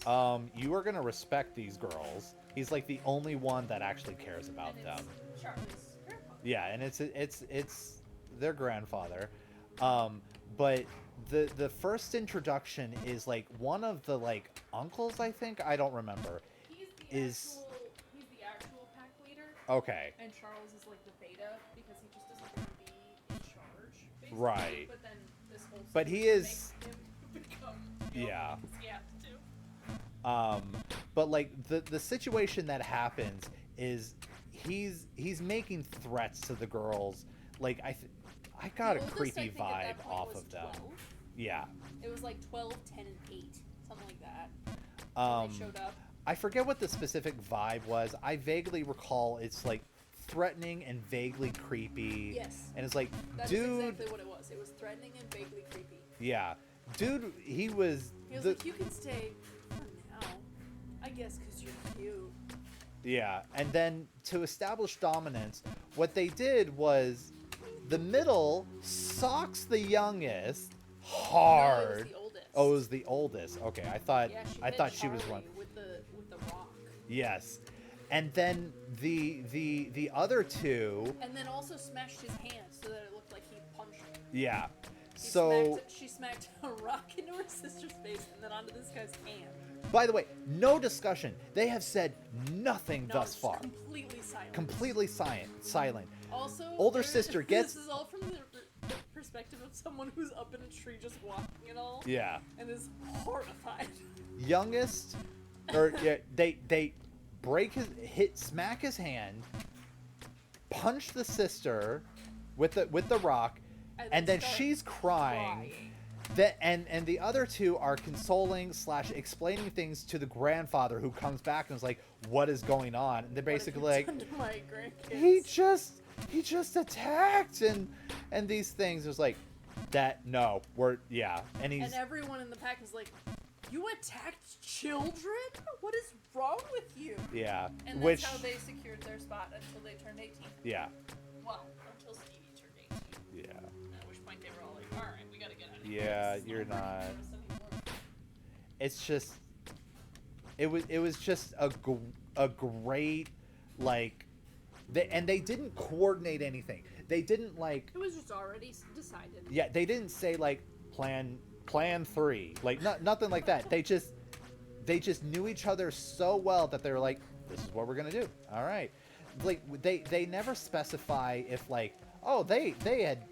you are gonna respect these girls. He's like the only one that actually cares about And them. it's Charlie's grandfather. Yeah, and it's their grandfather. But the first introduction is like one of the like uncles, I think, I don't remember. He's Is- the actual pack leader. Okay. And Charles is like the beta because he just doesn't want to be in charge. Basically. Right. But then this whole But he season is- makes him become Yeah. because he has to. But like the situation that happens is he's making threats to the girls. Like I got The a oldest, I creepy think, at that vibe point off was of them. 12. Yeah. It was like 12, 10, and 8, something like that. Um, They showed up. I forget what the specific vibe was. I vaguely recall it's like threatening and vaguely creepy. Yes. And it's like, That's dude, exactly what it was. It was threatening and vaguely creepy. yeah, dude, he was. He was the, like, you can stay for now. I guess because you're cute. Yeah, and then to establish dominance, what they did was the middle socks the youngest No, it hard. was the oldest. Oh, it was the oldest. Okay, I thought Yeah, I hit thought she was Charlie one. with the rock. Yes, and then the other two. And then also smashed his hand so that it looked like he punched her. Yeah. He So, she smacked a rock into her sister's face and then onto this guy's hand. by the way, no discussion. They have said nothing No, thus it's far. completely silent. Completely silent. Also, Older there- sister gets- This is all from the perspective of someone who's up in a tree just watching it all. Yeah. And is horrified. Youngest, or yeah, they smack his hand, punch the sister with the rock, and then start she's crying. And the other two are consoling / explaining things to the grandfather, who comes back and is like, "What is going on?" And they're basically What have like, you done to my grandkids? he just attacked and these things. It was like that. No, and he's And everyone in the pack is like, "You attacked children? What is wrong with you?" yeah, And that's which how they secured their spot until they turned 18. yeah, Well, until Stevie turned 18. yeah. At which point they were all like, "All right, we gotta get out of here. Yeah, This is you're working not- for us anymore." It's just it was just a great like they didn't coordinate anything. They didn't like It was just already decided. yeah, they didn't say like plan 3, like nothing like that. They just knew each other so well that they were like, this is what we're gonna do. All right, like they never specify if like, oh, they had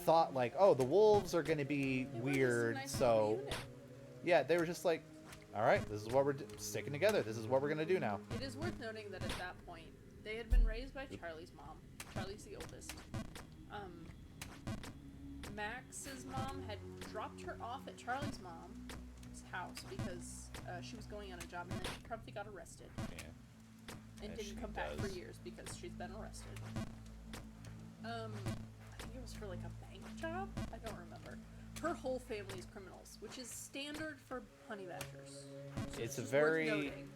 thought like, oh, the wolves are gonna be They were just a weird, nice so little unit. yeah, they were just like, all right, this is what we're sticking together. This is what we're gonna do now. It is worth noting that at that point, they had been raised by Charlie's mom. Charlie's the oldest. Max's mom had dropped her off at Charlie's mom's house because she was going on a job and then she promptly got arrested Yeah. and As didn't she come back for does. years because she's been arrested. I think it was for like a bank job? I don't remember. Her whole family is criminals, which is standard for honey badgers. So It's a just worth very- noting.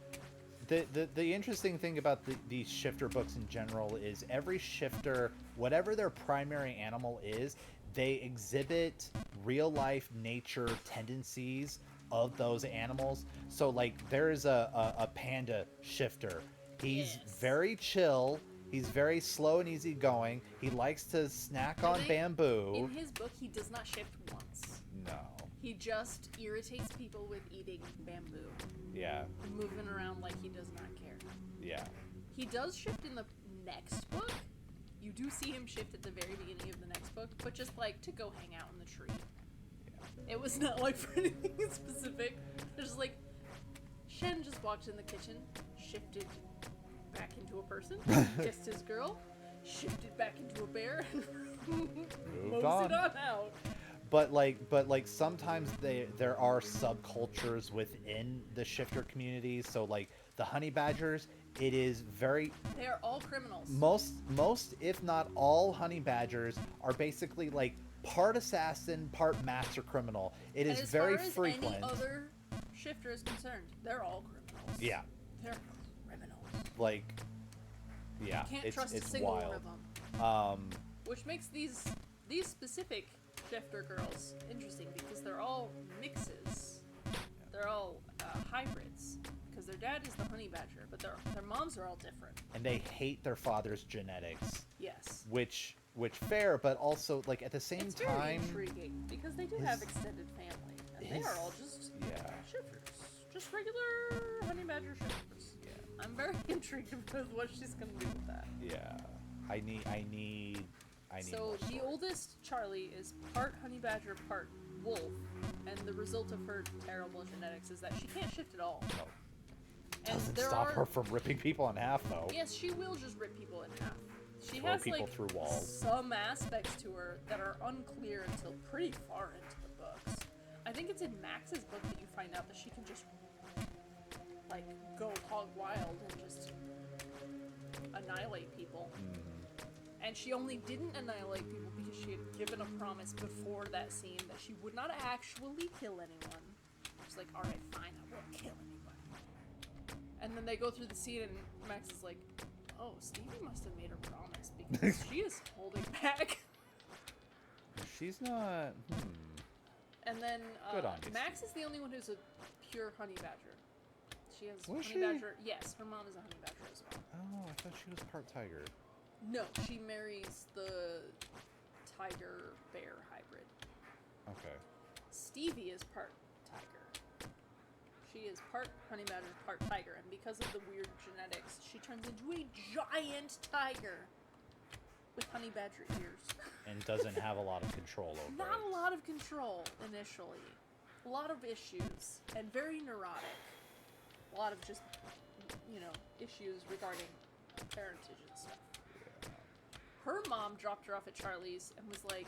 The interesting thing about these shifter books in general is every shifter, whatever their primary animal is, they exhibit real life nature tendencies of those animals. So like there's a panda shifter. He's Yes. very chill. He's very slow and easygoing. He likes to snack I on think bamboo. In his book, he does not shift once. No. He just irritates people with eating bamboo Yeah. and moving around like he does not care. Yeah. He does shift in the next book. You do see him shift at the very beginning of the next book, but just like to go hang out in the tree. It was not like for anything specific. It's just like Shen just walked in the kitchen, shifted back into a person, kissed his girl, shifted back into a bear, and Moved moseyed on. on out. But like sometimes there are subcultures within the shifter community. So like the honey badgers it is very They are all criminals. most if not all honey badgers are basically like part assassin, part master criminal. It and is as very far as frequent. any other shifter is concerned, they're all criminals. Yeah, They're criminals. like yeah, You can't it's trust a it's single wild. one of them. Which makes these specific shifter girls interesting because they're all mixes. They're all hybrids. Because their dad is the honey badger, but their moms are all different. And they hate their father's genetics, Yes. which fair, but also like at the same It's very time, intriguing because they do his- have extended family, and they are all just yeah. shifters, just regular honey badger shifters. Yeah. I'm very intrigued with what she's gonna do with that. Yeah, I need. So more the story. oldest Charlie is part honey badger, part wolf, and the result of her terrible genetics is that she can't shift at all. No. And Doesn't there stop are, her from ripping people in half, though. Yes, she will just rip people in half. She Throw has people like through walls. some aspects to her that are unclear until pretty far into the books. I think it's in Max's book that you find out that she can just like go hog wild and just annihilate people. And she only didn't annihilate people because she had given a promise before that scene that she would not actually kill anyone. She's like, alright, fine, I won't kill anybody. And then they go through the scene and Max is like, oh, Stevie must have made her promise because she is holding back. She's not. And then Good on you, Max is the only one who's a pure honey badger. She has Was honey she? badger. Yes, her mom is a honey badger as well. Oh, I thought she was part tiger. No, she marries the tiger bear hybrid. Okay. Stevie is part tiger. She is part honey badger, part tiger, and because of the weird genetics, she turns into a giant tiger with honey badger ears. And doesn't have a lot of control over Not it. a lot of control initially. A lot of issues, and very neurotic. A lot of just, issues regarding parentage and stuff. Her mom dropped her off at Charlie's and was like,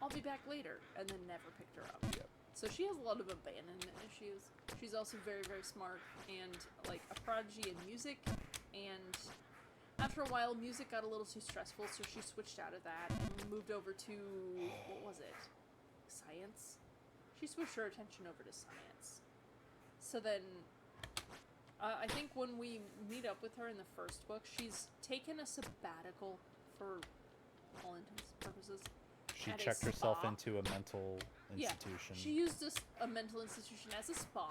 I'll be back later, and then never picked her up. Yep. So she has a lot of abandonment issues. She's also very, very smart and like a prodigy in music. And after a while, music got a little too stressful, so she switched out of that and moved over to, what was it? Science? She switched her attention over to science. So then, I think when we meet up with her in the first book, she's taken a sabbatical for all intents and purposes. She at a checked herself spa. into a mental Yeah, institution. she used a mental institution as a spa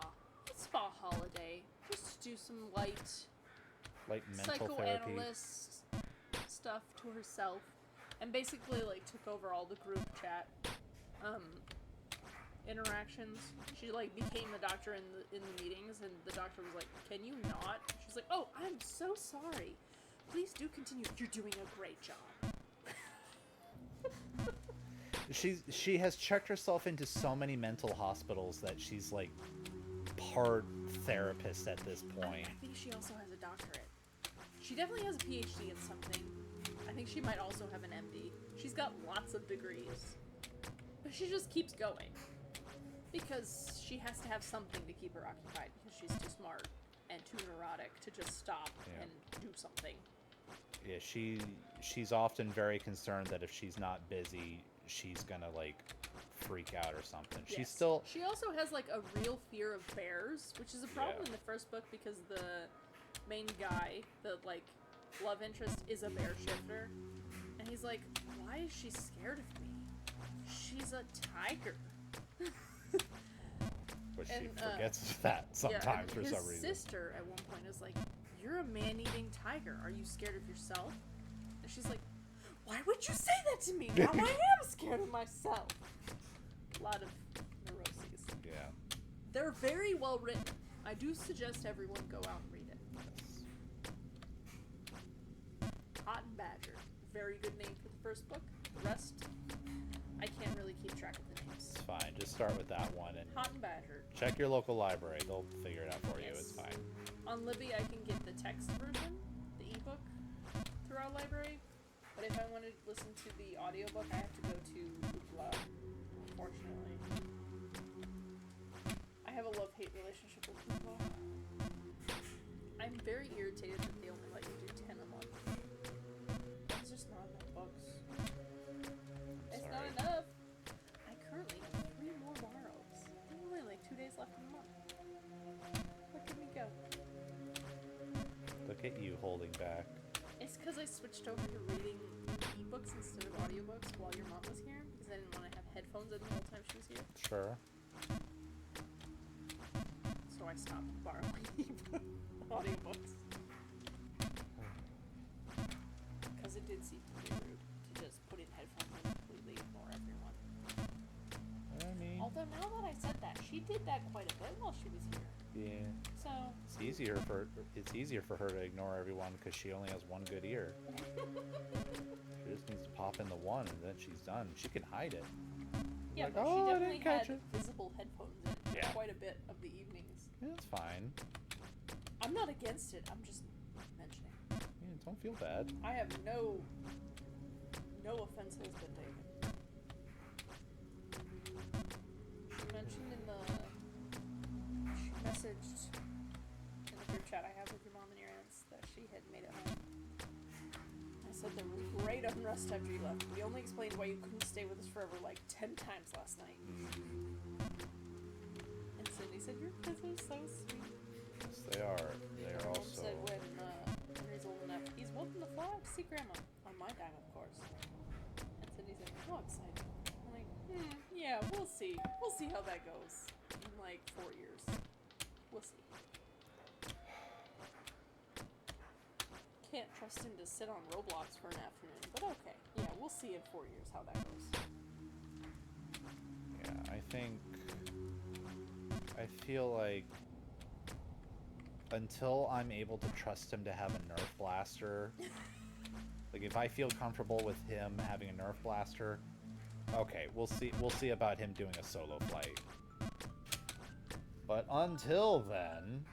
holiday, just to do some light like mental therapy. psychoanalyst stuff to herself, and basically like took over all the group chat interactions. She like became the doctor in the meetings, and the doctor was like, "Can you not?" She's like, "Oh, I'm so sorry. Please do continue. You're doing a great job." She has checked herself into so many mental hospitals that she's like part therapist at this point. I think she also has a doctorate. She definitely has a PhD in something. I think she might also have an MD. She's got lots of degrees. But she just keeps going. Because she has to have something to keep her occupied because she's too smart and too neurotic to just stop Yeah. and do something. Yeah, she's often very concerned that if she's not busy, she's gonna like freak out or something. She's Yes. still She also has like a real fear of bears, which is a problem Yeah. in the first book because the main guy, the like love interest, is a bear shifter, and he's like, "Why is she scared of me? She's a tiger." but she and, forgets that sometimes and for his some reason. sister at one point is like, "You're a man-eating tiger. Are you scared of yourself?" And she's like, "Why would you say that to me? Now I am scared of myself." A lot of neuroses. Yeah. They're very well written. I do suggest everyone go out and read it. Hot and Badger. Very good name for the first book. The rest, I can't really keep track of the names. It's fine. Just start with that one and Hot and Badger. check your local library. They'll figure it out for you. Yes. It's fine. On Libby, I can get the text version, the ebook, through our library. But if I want to listen to the audiobook, I have to go to Hoopla, unfortunately. I have a love-hate relationship with Hoopla. I'm very irritated that they only let you do 10 a month. It's just not enough books. It's not Sorry. enough. I currently have 3 more borrows. There's only like 2 days left in the month. Look at me go. Look at you holding back. It's because I switched over to reading ebooks instead of audiobooks while your mom was here because I didn't want to have headphones in the whole time she was here. Sure. So I stopped borrowing audiobooks. Because it did seem pretty rude to just put in headphones and completely ignore everyone. I mean, Although now that I said that, she did that quite a bit while she was here. yeah. So It's easier for her to ignore everyone because she only has one good ear. She just needs to pop in the one and then she's done. She can hide it. yeah, Like, but "Oh, she I definitely didn't catch had it." visible headphones in for Yeah. quite a bit of the evenings. Yeah, it's fine. I'm not against it. I'm just mentioning. Yeah, don't feel bad. I have no offense has been taken. She mentioned she messaged in the group chat I have with your mom and your aunts that she had made it home. I said there was great unrest after you left. We only explained why you couldn't stay with us forever like 10 times last night. And Cindy said your kids are so sweet. Yes, they are. They are Mom also. said when he's old enough, he's welcome to fly out to see Grandma. On my dime, of course. And Cindy said, oh, excited. I'm like, yeah, we'll see. We'll see how that goes in like 4 years. We'll see. Can't trust him to sit on Roblox for an afternoon, but okay. Yeah, we'll see in 4 years how that goes. Yeah, I feel like until I'm able to trust him to have a Nerf blaster, like if I feel comfortable with him having a Nerf blaster, okay, we'll see about him doing a solo flight. But until then,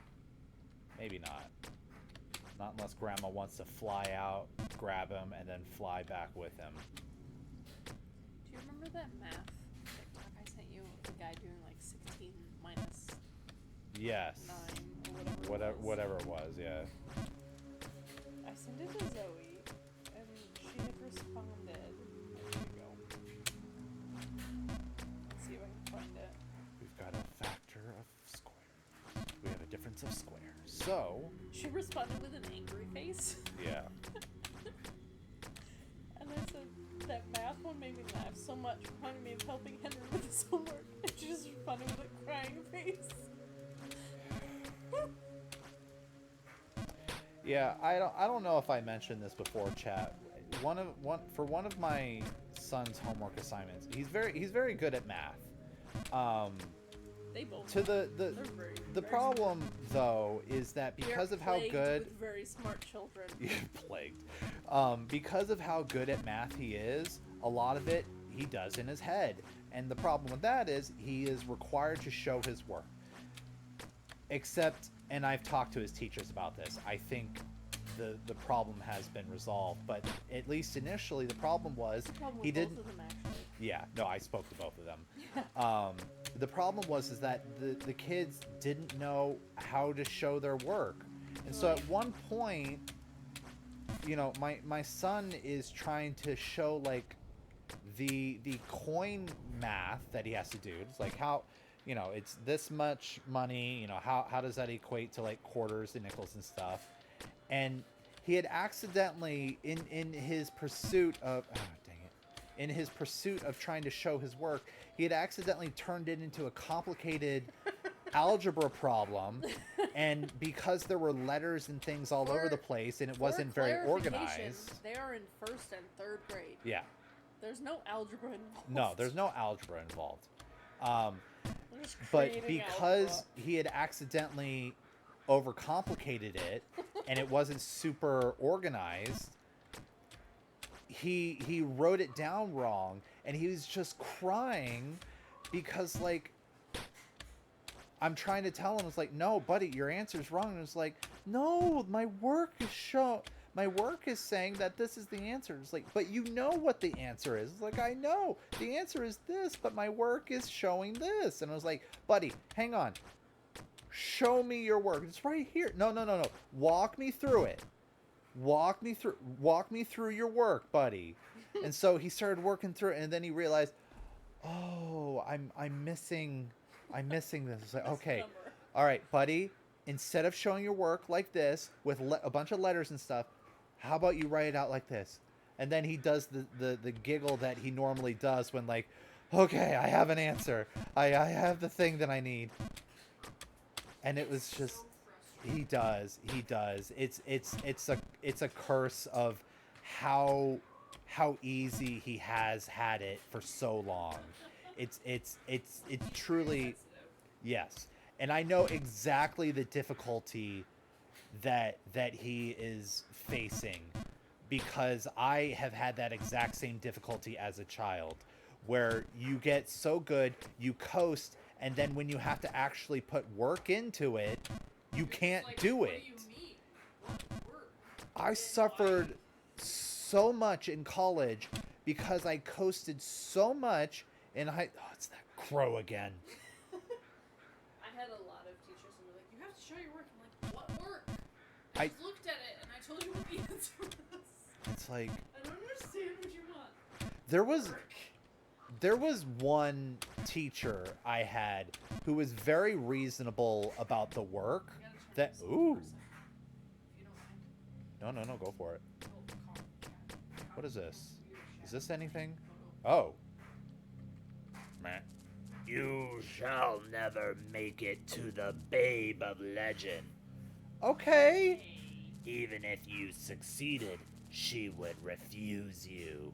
maybe not. Not unless Grandma wants to fly out, grab him, and then fly back with him. Do you remember that math TikTok I sent you of the guy doing like 16 minus Yes. 9 or whatever it was? Whatever it was, yeah. I sent it to Zoe, and she had responded. There you go. Let's see if I can find it. We've got a factor of squares. We have a difference of squares. So, She responded with an angry face. yeah. And I said, that math one made me laugh so much, reminded me of helping Henry with his homework. And she just responded with a crying face. Yeah, I don't know if I mentioned this before, chat. One of my son's homework assignments, he's very good at math. They both To the they're very, the very problem though is that because of how plagued good with very smart children. plagued, because of how good at math he is, a lot of it he does in his head, and the problem with that is he is required to show his work. Except, and I've talked to his teachers about this, I think the problem has been resolved, but at least initially the problem was The problem with he both didn't. of them, actually. Yeah, no, I spoke to both of them. The problem was is that the kids didn't know how to show their work, and so at Right. one point, you know, my son is trying to show like the coin math that he has to do. It's like how, you know, it's this much money. You know, how does that equate to like quarters and nickels and stuff? And he had accidentally in his pursuit of in his pursuit of trying to show his work, he had accidentally turned it into a complicated algebra problem. And because there were letters and things all over the place and it wasn't very organized. They are in 1st and 3rd grade. Yeah. There's no algebra involved. No, there's no algebra involved. They're just But creating because algebra. he had accidentally overcomplicated it and it wasn't super organized, he wrote it down wrong and he was just crying because like I'm trying to tell him, it's like, no, buddy, your answer's wrong. And it's like, no, my work is saying that this is the answer. It's like, but you know what the answer is. It's like, I know the answer is this, but my work is showing this. And I was like, buddy, hang on. show me your work. It's right here. No, no, no, no. Walk me through it. Walk me through your work, buddy. And so he started working through it, and then he realized, oh, I'm missing this. It's like, This okay, number. all right, buddy. Instead of showing your work like this with a bunch of letters and stuff, how about you write it out like this? And then he does the giggle that he normally does when, like, okay, I have an answer. I have the thing that I need. And it was just, he does. It's a curse of how easy he has had it for so long. It's truly, yes. And I know exactly the difficulty that he is facing, because I have had that exact same difficulty as a child, where you get so good, you coast, and then when you have to actually put work into it, you can't do it. I suffered so much in college because I coasted so much in high. Oh, it's that crow again. I had a lot of teachers who were like, "You have to show your work." I'm like, "What work? I just looked at it and I told you what the answer was." It's like, I don't understand what you want. there was one teacher I had who was very reasonable about the work. That ooh. No, go for it. What is this? Is this anything? Oh. Meh. You shall never make it to the Babe of Legend. Okay. Even if you succeeded, she would refuse you.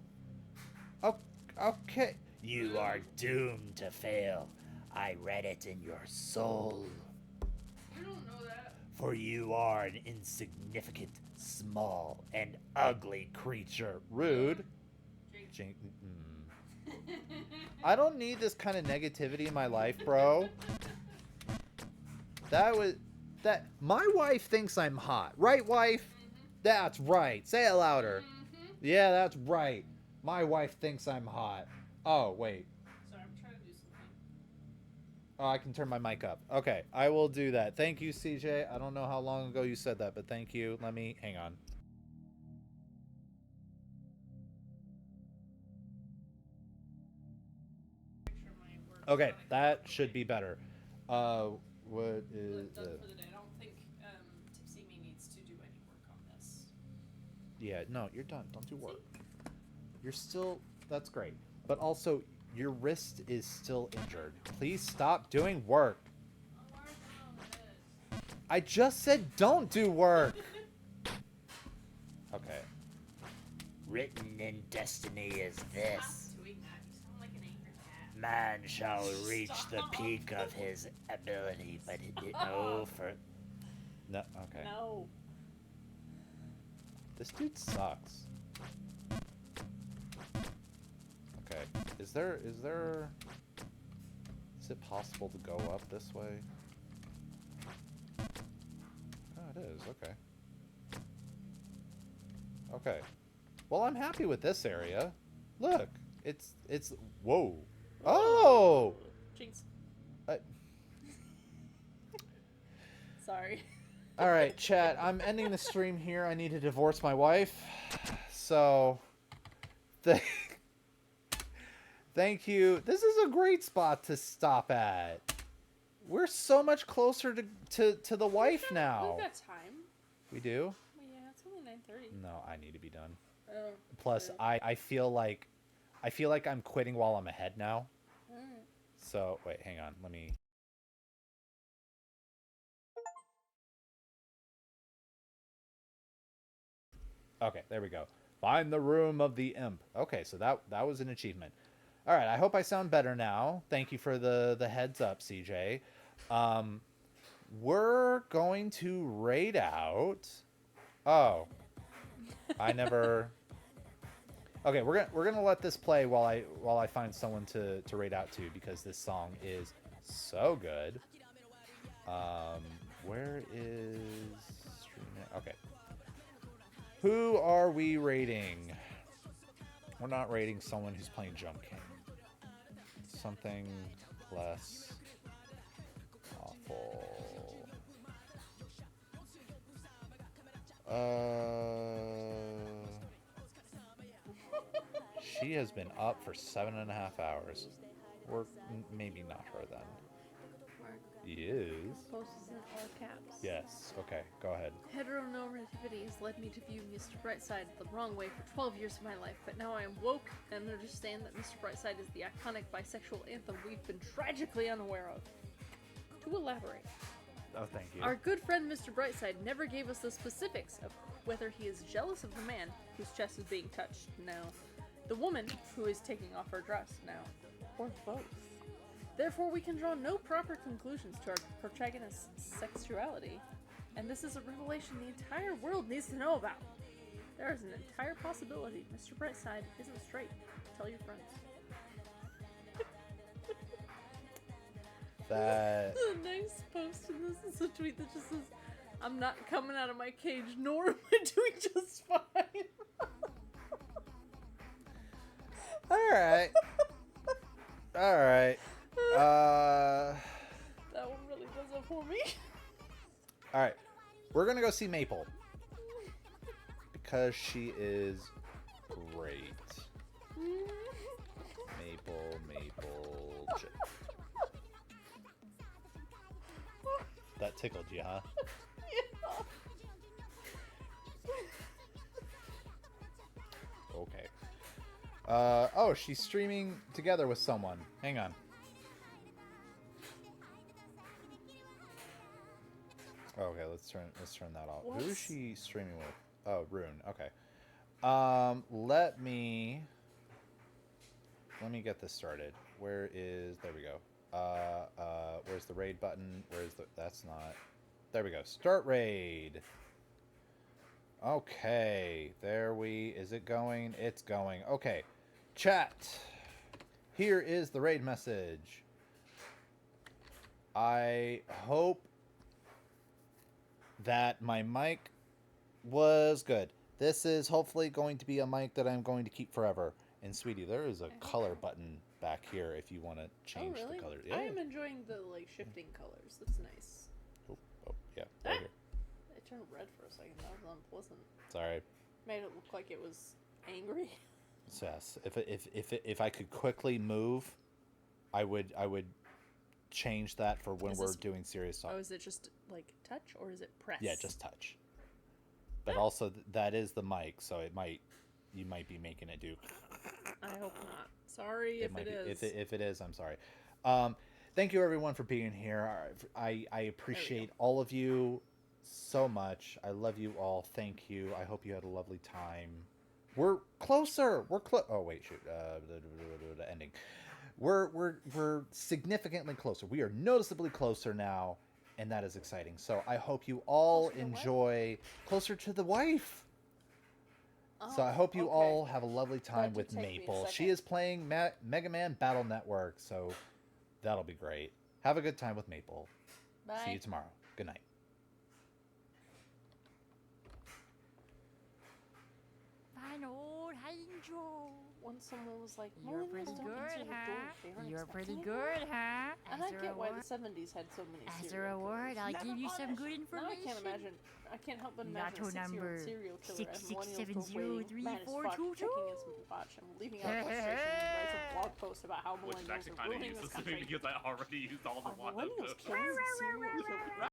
Okay. You are doomed to fail. I read it in your soul. You don't know that. For you are an insignificant, small, and ugly creature. Rude. I don't need this kind of negativity in my life, bro. My wife thinks I'm hot. Right, wife? Mm-hmm. That's right. Say it louder. Mm-hmm. Yeah, that's right. My wife thinks I'm hot. Oh, wait. Sorry, I'm trying to do something. Oh, I can turn my mic up. Okay, I will do that. Thank you, CJ. I don't know how long ago you said that, but thank you. Let me... Hang on. Okay, that should be better. What is Done it? for the day. I don't think Tipsy Me needs to do any work on this. Yeah, no, you're done. Don't do work. You're still... That's great. But also, your wrist is still injured. Please stop doing work. I just said don't do work. Okay. Written in destiny is this. Stop doing that. You sound like an angry cat. Man shall reach the Stop. peak of his ability, but it did no for... No, okay. No. This dude sucks. Okay. Is it possible to go up this way? Oh, it is. Okay. Okay. Well, I'm happy with this area. Look. It's whoa. Oh! Jinx. I- Sorry. All right, chat. I'm ending the stream here. I need to divorce my wife. So, thank you. This is a great spot to stop at. We're so much closer to the wife now. We've got time. We do? Well, yeah, it's only 9:30. No, I need to be done. Oh. Plus, okay. I feel like I'm quitting while I'm ahead now. Alright. So, wait, hang on. Let me... Okay, there we go. Find the room of the imp. Okay, so that was an achievement. All right, I hope I sound better now. Thank you for the heads up, CJ. We're going to raid out. Oh, I never. Okay, we're gonna let this play while I find someone to raid out to, because this song is so good. Where is stream? Okay. Who are we raiding? We're not raiding someone who's playing Jump King. Something less awful. She has been up for 7.5 hours. Or maybe not her then. Mark, Yes. post is in all caps. Yes. Okay, go ahead. Heteronormativity has led me to view Mr. Brightside the wrong way for 12 years of my life, but now I am woke and understand that Mr. Brightside is the iconic bisexual anthem we've been tragically unaware of. To elaborate, Oh, thank you. our good friend Mr. Brightside never gave us the specifics of whether he is jealous of the man whose chest is being touched now, the woman who is taking off her dress now, or both. Therefore, we can draw no proper conclusions to our protagonist's sexuality, and this is a revelation the entire world needs to know about. There is an entire possibility Mr. Brightside isn't straight. Tell your friends. That. The next post in this is a tweet that just says, "I'm not coming out of my cage, nor am I doing just fine." All right. All right. That one really does it for me. All right. We're gonna go see Maple because she is great. Maple. That tickled you, huh? Okay. Oh, she's streaming together with someone. Hang on. Okay, let's turn that off. Who is What's- she streaming with? Oh, Rune. Okay. Let me get this started. Where is, there we go. Where's the raid button? That's not, there we go. Start raid. Okay, is it going? It's going. Okay, chat. Here is the raid message. I hope that my mic was good. This is hopefully going to be a mic that I'm going to keep forever. And sweetie, there is a color button back here if you want to change oh, really? the color. I am enjoying the shifting colors. That's nice. Oh, yeah, right here. It turned red for a second. That was unpleasant. Sorry. Made it look like it was angry. Yes. If I could quickly move, I would change that for when Is we're this- doing serious talk. Oh, is it just touch or is it press? Yeah, just touch. But also that is the mic, so you might be making it do. I hope not. Sorry if it is. If it is, I'm sorry. Thank you everyone for being here. I appreciate all of you so much. I love you all. Thank you. I hope you had a lovely time. We're closer. Oh wait, shoot. The ending. We're significantly closer. We are noticeably closer now, and that is exciting. So I hope you all Closer to what? enjoy closer to the wife. So I Oh, hope you okay. all have a lovely time did with take me a Maple. She second. is playing Mega Man Battle Network, so that'll be great. Have a good time with Maple. Bye. See you tomorrow. Good night. Fine old Angel. Once someone was like, You're "Millennials pretty don't good, answer the door huh? if they aren't You're pretty expecting it." good, huh? And I get why the 70s had so many As a serial reward, killers. I'll give you some good Now I information. can't imagine. I can't help but imagine Lotto a 6-year-old number serial killer as millennials go 66703422. waiting, mad as fuck, checking his watch and leaving out frustration and writes a blog post about how Which is millennials actually are kind of ruining this useless to country. me because I already used all the Are one of millennials them. killing serial killers?